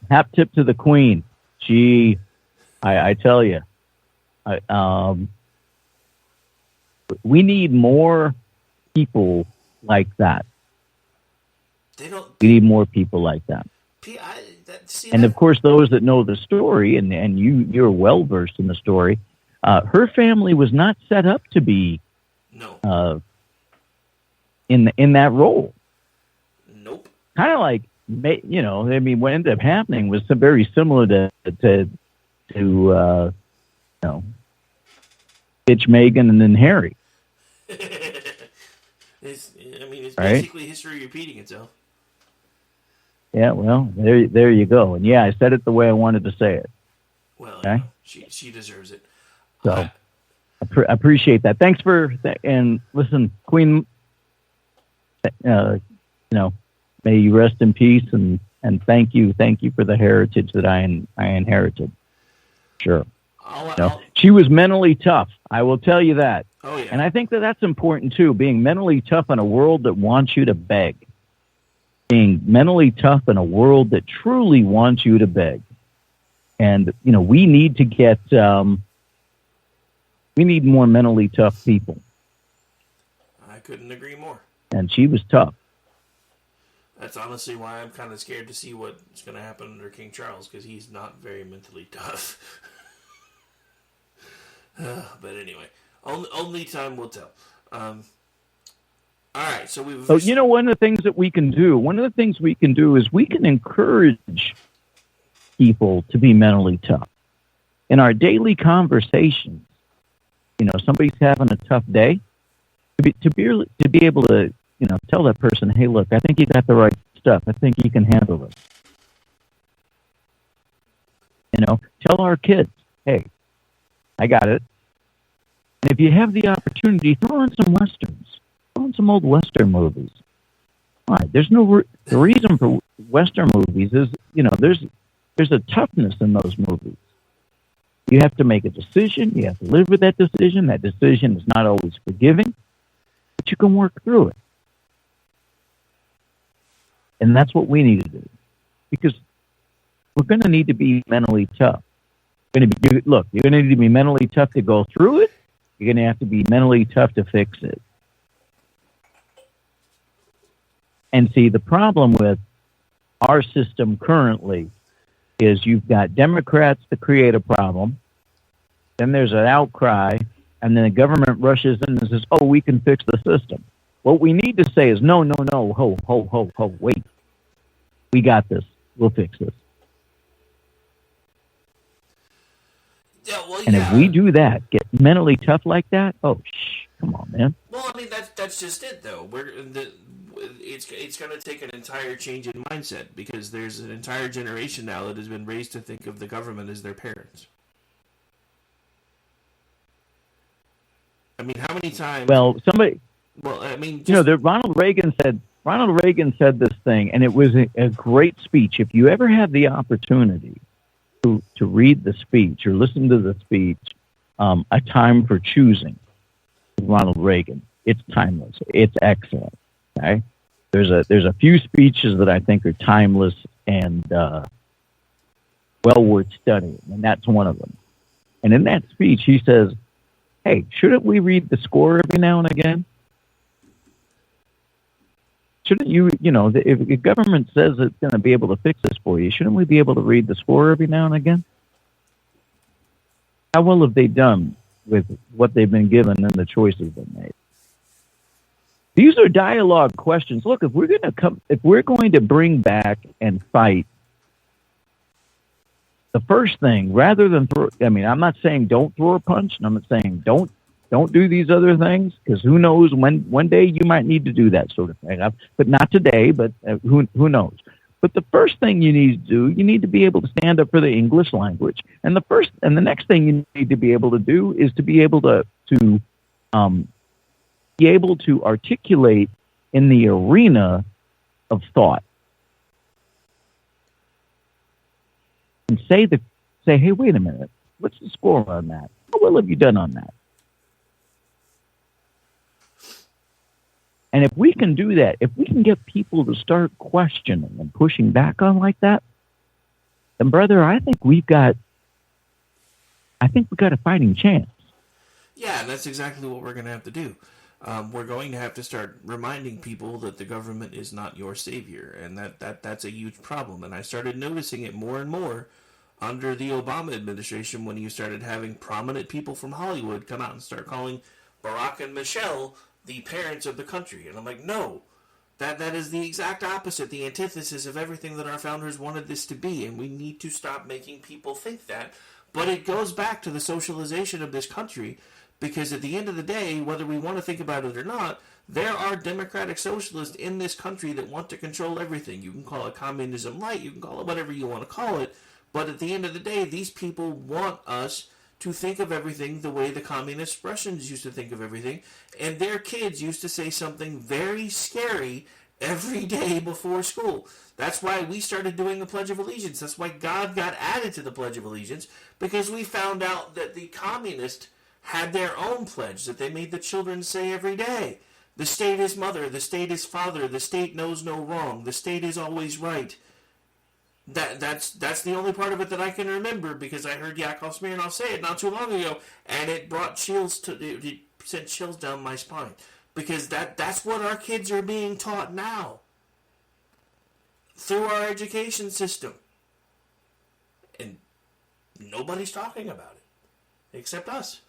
to the Queen. She, I tell you, we need more people like that. We need more people like that. And of course, those that know the story, and you're well versed in the story, her family was not set up to be in that role. Nope. Kind of like, what ended up happening was very similar to Bitch Meghan and then Harry. It's basically history repeating itself. Yeah, well, there you go. And yeah, I said it the way I wanted to say it. Well, okay? She deserves it. So I appreciate that. Thanks for that. And listen, Queen, may you rest in peace, and thank you for the heritage that I inherited. Sure. She was mentally tough. I will tell you that. Oh yeah. And I think that's important too. Being mentally tough in a world that wants you to beg. Being mentally tough in a world that truly wants you to beg. And, we need to get, we need more mentally tough people. I couldn't agree more. And she was tough. That's honestly why I'm kind of scared to see what's going to happen under King Charles, because he's not very mentally tough. But anyway, only time will tell. All right, so we've... So, one of the things that we can do is we can encourage people to be mentally tough. In our daily conversations, somebody's having a tough day, to be able to, tell that person, hey, look, I think you got the right stuff. I think you can handle this. Tell our kids, hey, I got it. And if you have the opportunity, throw in some Westerns. Throw in some old Western movies. All right, there's no the reason for Western movies is, there's a toughness in those movies. You have to make a decision. You have to live with that decision. That decision is not always forgiving, but you can work through it. And that's what we need to do, because we're going to need to be mentally tough. You're going to need to be mentally tough to go through it. You're going to have to be mentally tough to fix it. And see, the problem with our system currently is you've got Democrats that create a problem, then there's an outcry, and then the government rushes in and says, oh, we can fix the system. What we need to say is, no, ho, wait. We got this. We'll fix this. And if we do that, get mentally tough like that, come on, man. Well, I mean, that's just it, though. It's going to take an entire change in mindset, because there's an entire generation now that has been raised to think of the government as their parents. I mean, how many times... Well, Ronald Reagan said this thing, and it was a great speech. If you ever have the opportunity to read the speech or listen to the speech, A Time for Choosing, Ronald Reagan, it's timeless. It's excellent. Okay, there's a few speeches that I think are timeless and well worth studying, and that's one of them. And in that speech, he says, "Hey, shouldn't we read the score every now and again? Shouldn't you, if the government says it's going to be able to fix this for you, shouldn't we be able to read the score every now and again? How well have they done with what they've been given and the choices they've made?" These are dialogue questions. Look, if we're going to bring back and fight, the first thing, rather than I'm not saying don't throw a punch, and I'm not saying don't do these other things, because who knows, one day you might need to do that sort of thing. But not today, but who knows. But the first thing you need to do, you need to be able to stand up for the English language. And the next thing you need to be able to do is to be able to be able to articulate in the arena of thought. And say, hey, wait a minute, what's the score on that? How well have you done on that? And if we can do that, if we can get people to start questioning and pushing back on like that, then, brother, I think we've got a fighting chance. Yeah, and that's exactly what we're going to have to do. We're going to have to start reminding people that the government is not your savior, and that's a huge problem. And I started noticing it more and more under the Obama administration, when you started having prominent people from Hollywood come out and start calling Barack and Michelle the parents of the country. And I'm like, no, that is the exact opposite, the antithesis of everything that our founders wanted this to be, and we need to stop making people think that. But it goes back to the socialization of this country, because at the end of the day, whether we want to think about it or not, there are democratic socialists in this country that want to control everything. You can call it communism light, you can call it whatever you want to call it, but at the end of the day, these people want us to think of everything the way the communist Russians used to think of everything, and their kids used to say something very scary every day before school. That's why we started doing the Pledge of Allegiance. That's why God got added to the Pledge of Allegiance, because we found out that the communists had their own pledge that they made the children say every day. The state is mother, the state is father, the state knows no wrong, the state is always right. That's the only part of it that I can remember, because I heard Yakov Smirnoff say it not too long ago, and it brought it sent chills down my spine, because that's what our kids are being taught now. through our education system. And nobody's talking about it, except us.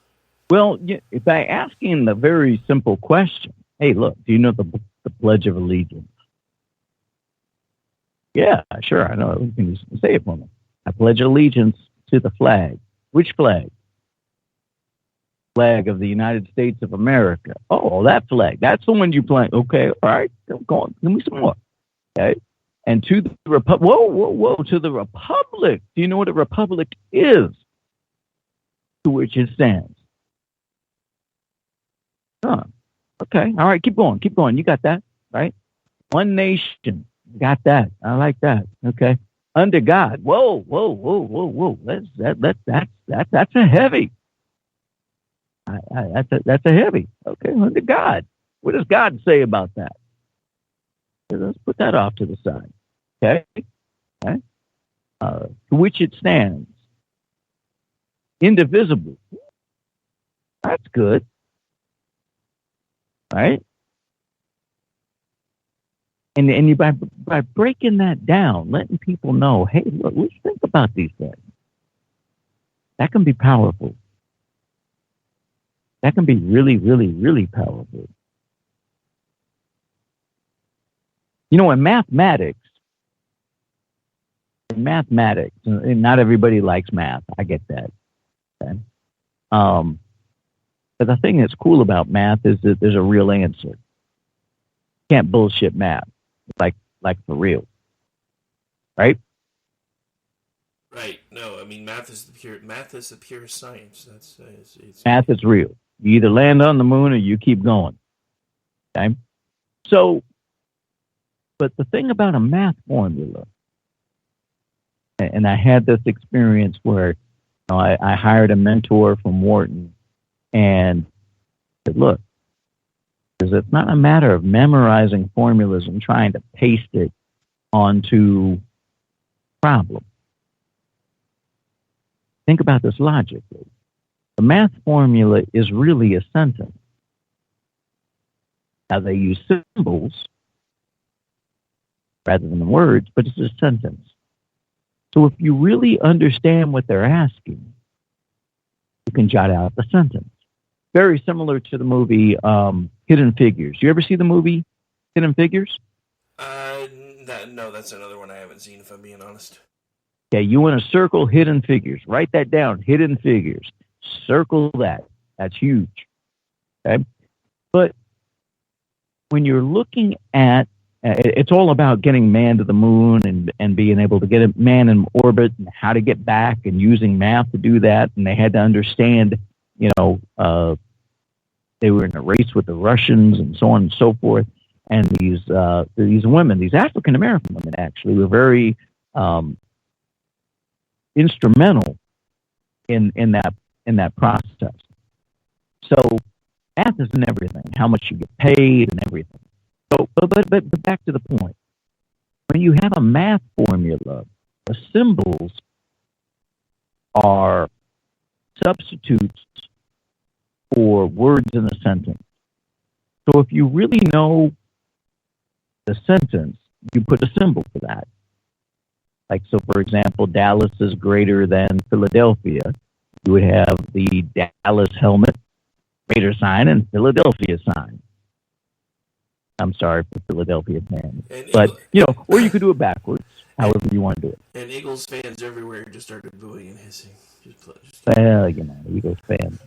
Well, by asking the very simple question, hey, look, do you know the Pledge of Allegiance? Yeah, sure, I know. You can just say it for me. I pledge allegiance to the flag. Which flag? Flag of the United States of America. Oh, that flag. That's the one you plant. Okay, all right. Go on. Give me some more. Okay. And to the republic. Whoa. To the republic. Do you know what a republic is? To which it stands. Huh. Okay. All right. Keep going. You got that, right? One nation. Got that. I like that. Okay. Under God. Whoa. That's a heavy. That's a heavy. Okay. Under God. What does God say about that? Let's put that off to the side. Okay. To which it stands. Indivisible. That's good. Right? And you by breaking that down, letting people know, hey, look, let's think about these things. That can be powerful. That can be really, really, really powerful. You know, in mathematics, and not everybody likes math. I get that. Okay? But the thing that's cool about math is that there's a real answer. You can't bullshit math, like for real. Right? Right. No, I mean math is the pure science. It's math is real. You either land on the moon or you keep going. Okay? So, but the thing about a math formula, and I had this experience where I hired a mentor from Wharton and said, look, because it's not a matter of memorizing formulas and trying to paste it onto problem. Think about this logically. The math formula is really a sentence. Now they use symbols rather than words, but it's a sentence. So if you really understand what they're asking, you can jot out the sentence. Very similar to the movie Hidden Figures. You ever see the movie Hidden Figures? No, that's another one I haven't seen, if I'm being honest. Okay, you want to circle Hidden Figures. Write that down, Hidden Figures. Circle that. That's huge. Okay? But when you're looking at, it's all about getting man to the moon and being able to get a man in orbit and how to get back and using math to do that. And they had to understand, they were in a race with the Russians and so on and so forth. And these women, these African American women actually were very instrumental in that process. So math is in everything, how much you get paid and everything. So, but back to the point. When you have a math formula, the symbols are substitutes for words in a sentence. So if you really know the sentence, you put a symbol for that. Like, so for example, Dallas is greater than Philadelphia. You would have the Dallas helmet, greater sign, and Philadelphia sign. I'm sorry for Philadelphia fans. But, or you could do it backwards, however you want to do it. And Eagles fans everywhere just started booing and hissing. Well, Eagles fans.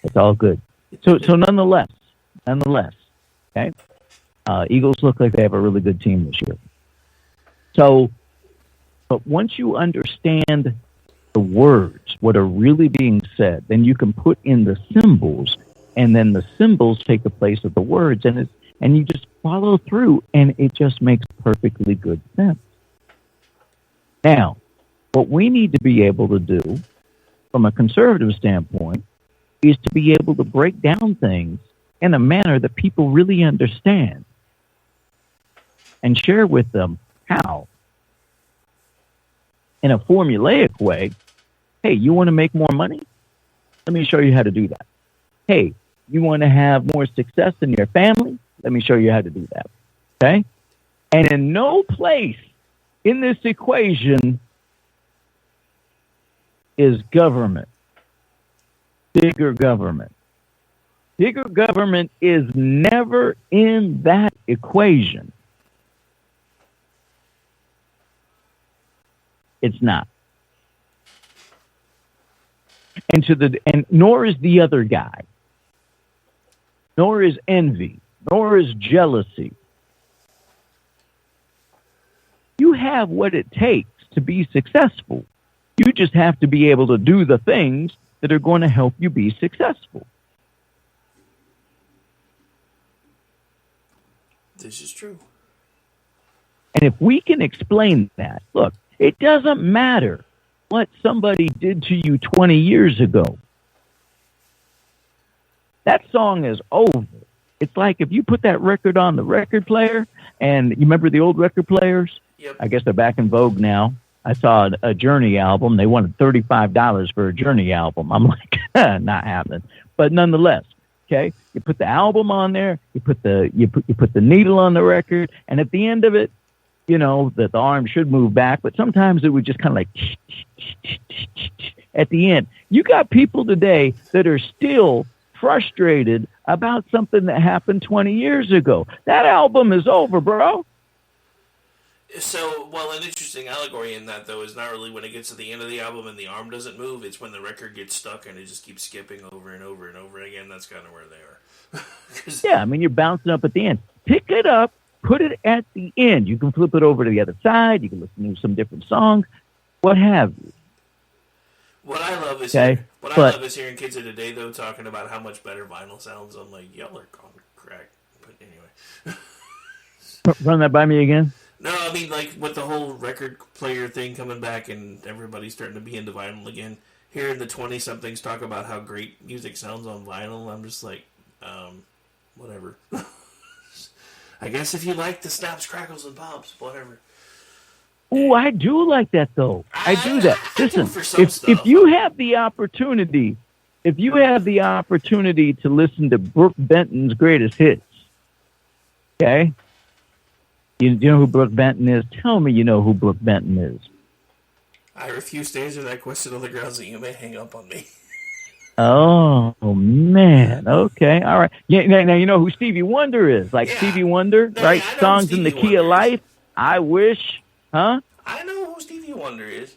It's all good. So nonetheless, okay? Eagles look like they have a really good team this year. So, but once you understand the words, what are really being said, then you can put in the symbols, and then the symbols take the place of the words, and you just follow through, and it just makes perfectly good sense. Now, what we need to be able to do, from a conservative standpoint, is to be able to break down things in a manner that people really understand and share with them how. In a formulaic way, hey, you want to make more money? Let me show you how to do that. Hey, you want to have more success in your family? Let me show you how to do that. Okay? And in no place in this equation is government. Bigger government. Bigger government is never in that equation. It's not. And nor is the other guy. Nor is envy. Nor is jealousy. You have what it takes to be successful. You just have to be able to do the things that are going to help you be successful. This is true. And if we can explain that, look, it doesn't matter what somebody did to you 20 years ago. That song is over. It's like if you put that record on the record player, and you remember the old record players? Yep. I guess they're back in vogue now. I saw a Journey album. They wanted $35 for a Journey album. I'm like, not happening. But nonetheless, okay, you put the album on there, you put the needle on the record, and at the end of it, you know, that the arm should move back, but sometimes it would just kind of like at the end. You got people today that are still frustrated about something that happened 20 years ago. That album is over, bro. So, well, an interesting allegory in that, though, is not really when it gets to the end of the album and the arm doesn't move. It's when the record gets stuck and it just keeps skipping over and over and over again. That's kind of where they are. Yeah, I mean, you're bouncing up at the end. Pick it up, put it at the end. You can flip it over to the other side. You can listen to some different songs, what have you. What I love is I love is hearing kids of today, though, talking about how much better vinyl sounds. I'm like, y'all are gone crack. But anyway. Run that by me again. No, I mean, like, with the whole record player thing coming back and everybody starting to be into vinyl again, hearing the 20-somethings talk about how great music sounds on vinyl, I'm just like, whatever. I guess if you like the snaps, crackles, and pops, whatever. Oh, I do like that, though. I do that. Listen, stuff. if you have the opportunity, to listen to Brooke Benton's greatest hits, okay? You know who Brooke Benton is? Tell me you know who Brooke Benton is. I refuse to answer that question on the grounds that you may hang up on me. Oh, man. Okay. All right. Yeah, now you know who Stevie Wonder is. Like Stevie Wonder, right? Songs in the Key of Life. I Wish. Huh? I know who Stevie Wonder is.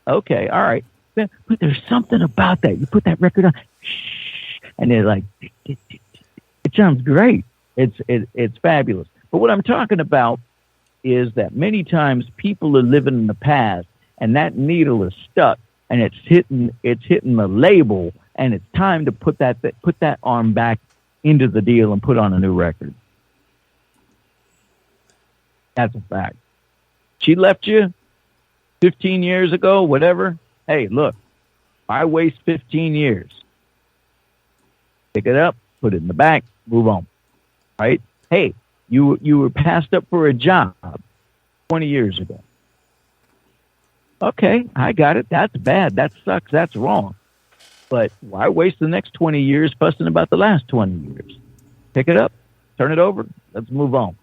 Okay. All right. But there's something about that. You put that record on, and they're like, it sounds great. It's fabulous. But what I'm talking about is that many times people are living in the past, and that needle is stuck, and it's hitting the label, and it's time to put that arm back into the deal and put on a new record. That's a fact. She left you 15 years ago, whatever. Hey, look, I waste 15 years. Pick it up, put it in the back, move on. Right? Hey, you were passed up for a job 20 years ago. Okay, I got it. That's bad. That sucks. That's wrong. But why waste the next 20 years fussing about the last 20 years? Pick it up, turn it over, let's move on.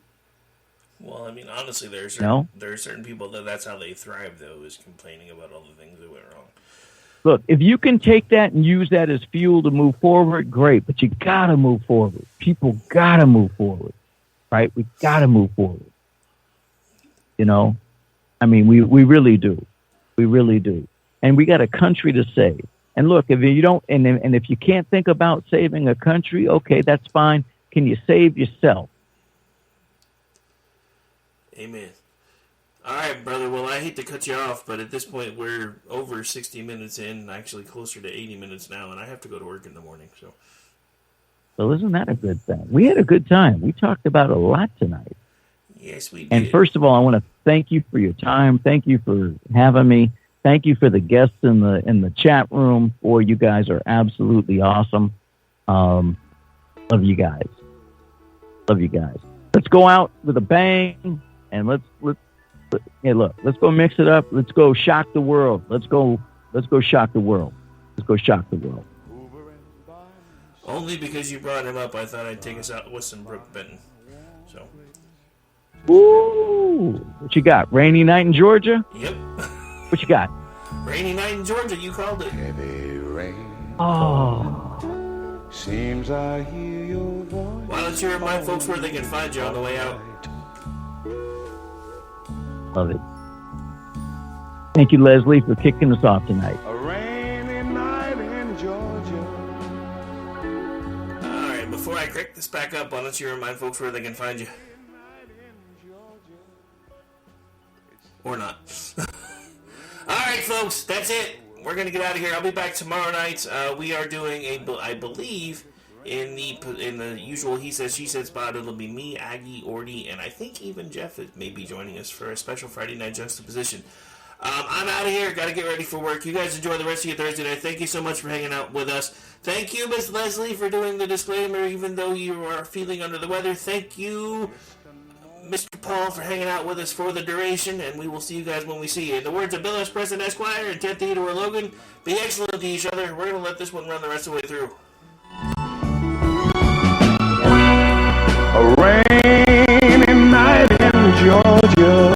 Well, I mean, honestly, there are certain people that's how they thrive, though, is complaining about all the things that went wrong. Look, if you can take that and use that as fuel to move forward, great. But you got to move forward. People got to move forward, right? We got to move forward. You know? I mean, we really do. We really do. And we got a country to save. And look, if you don't, and if you can't think about saving a country, okay, that's fine. Can you save yourself? Amen. All right, brother. Well, I hate to cut you off, but at this point, we're over 60 minutes in, actually closer to 80 minutes now, and I have to go to work in the morning. So isn't that a good thing? We had a good time. We talked about a lot tonight. Yes, we did. And first of all, I want to thank you for your time. Thank you for having me. Thank you for the guests in the chat room. Boy, you guys are absolutely awesome. Love you guys. Love you guys. Let's go out with a bang, and let's go mix it up. Let's go shock the world. Let's go shock the world. Let's go shock the world. Only because you brought him up, I thought I'd take us out with some Brooke Benton. So Ooh, what you got? Rainy night in Georgia? Yep. What you got? Rainy night in Georgia, you called it. Heavy rain. Oh. Seems I hear your voice. Why don't you remind folks where they can find you on the way out? Love it. Thank you, Leslie, for kicking us off tonight. A rainy night in Georgia. All right, before I crank this back up, why don't you remind folks where they can find you? Or not. All right, folks, that's it. We're going to get out of here. I'll be back tomorrow night. We are doing I believe, in the usual He Says, She Said spot, it'll be me, Aggie, Ordy, and I think even Jeff may be joining us for a special Friday night juxtaposition. I'm out of here. Got to get ready for work. You guys enjoy the rest of your Thursday night. Thank you so much for hanging out with us. Thank you, Miss Leslie, for doing the disclaimer, even though you are feeling under the weather. Thank you, Mr. Paul, for hanging out with us for the duration, and we will see you guys when we see you. In the words of Bill S. Preston, Esquire, and Ted Theodore Logan, be excellent to each other. We're going to let this one run the rest of the way through. A rainy night in Georgia.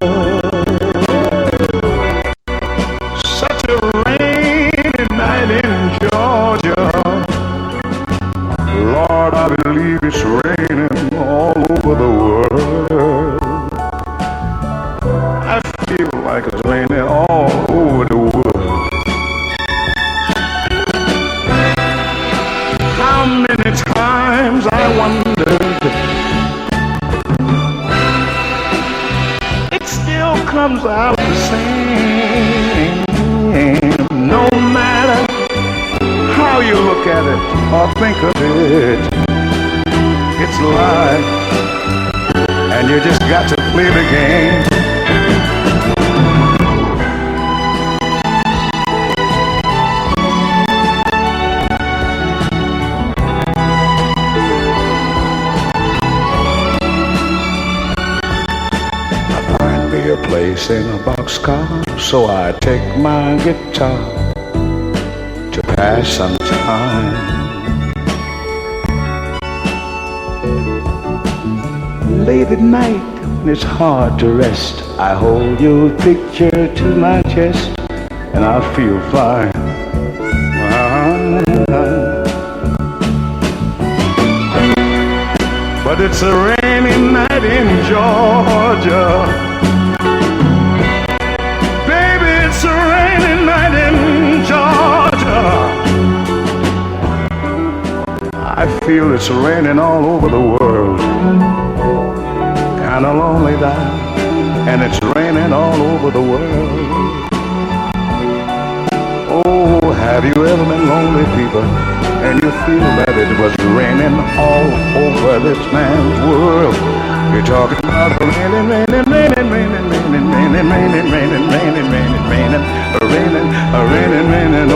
Such a rainy night in Georgia. Lord, I believe it's raining all over the world. I feel like it's raining all over the world. How many times I wondered, it still comes out the same. No matter how you look at it or think of it, it's life, and you just got to play the game. A place in a boxcar, so I take my guitar to pass some time. Late at night, when it's hard to rest, I hold your picture to my chest, and I feel fine. But it's a rainy night in Georgia. It's a rainy night in Georgia. I feel it's raining all over the world. Kinda lonely now, and it's raining all over the world. Oh, have you ever been lonely, people, and you feel that it was raining all over this man's world? You're talking about raining, raining, raining, raining, raining, raining, raining, raining, raining, raining, raining, raining, raining, raining, raining,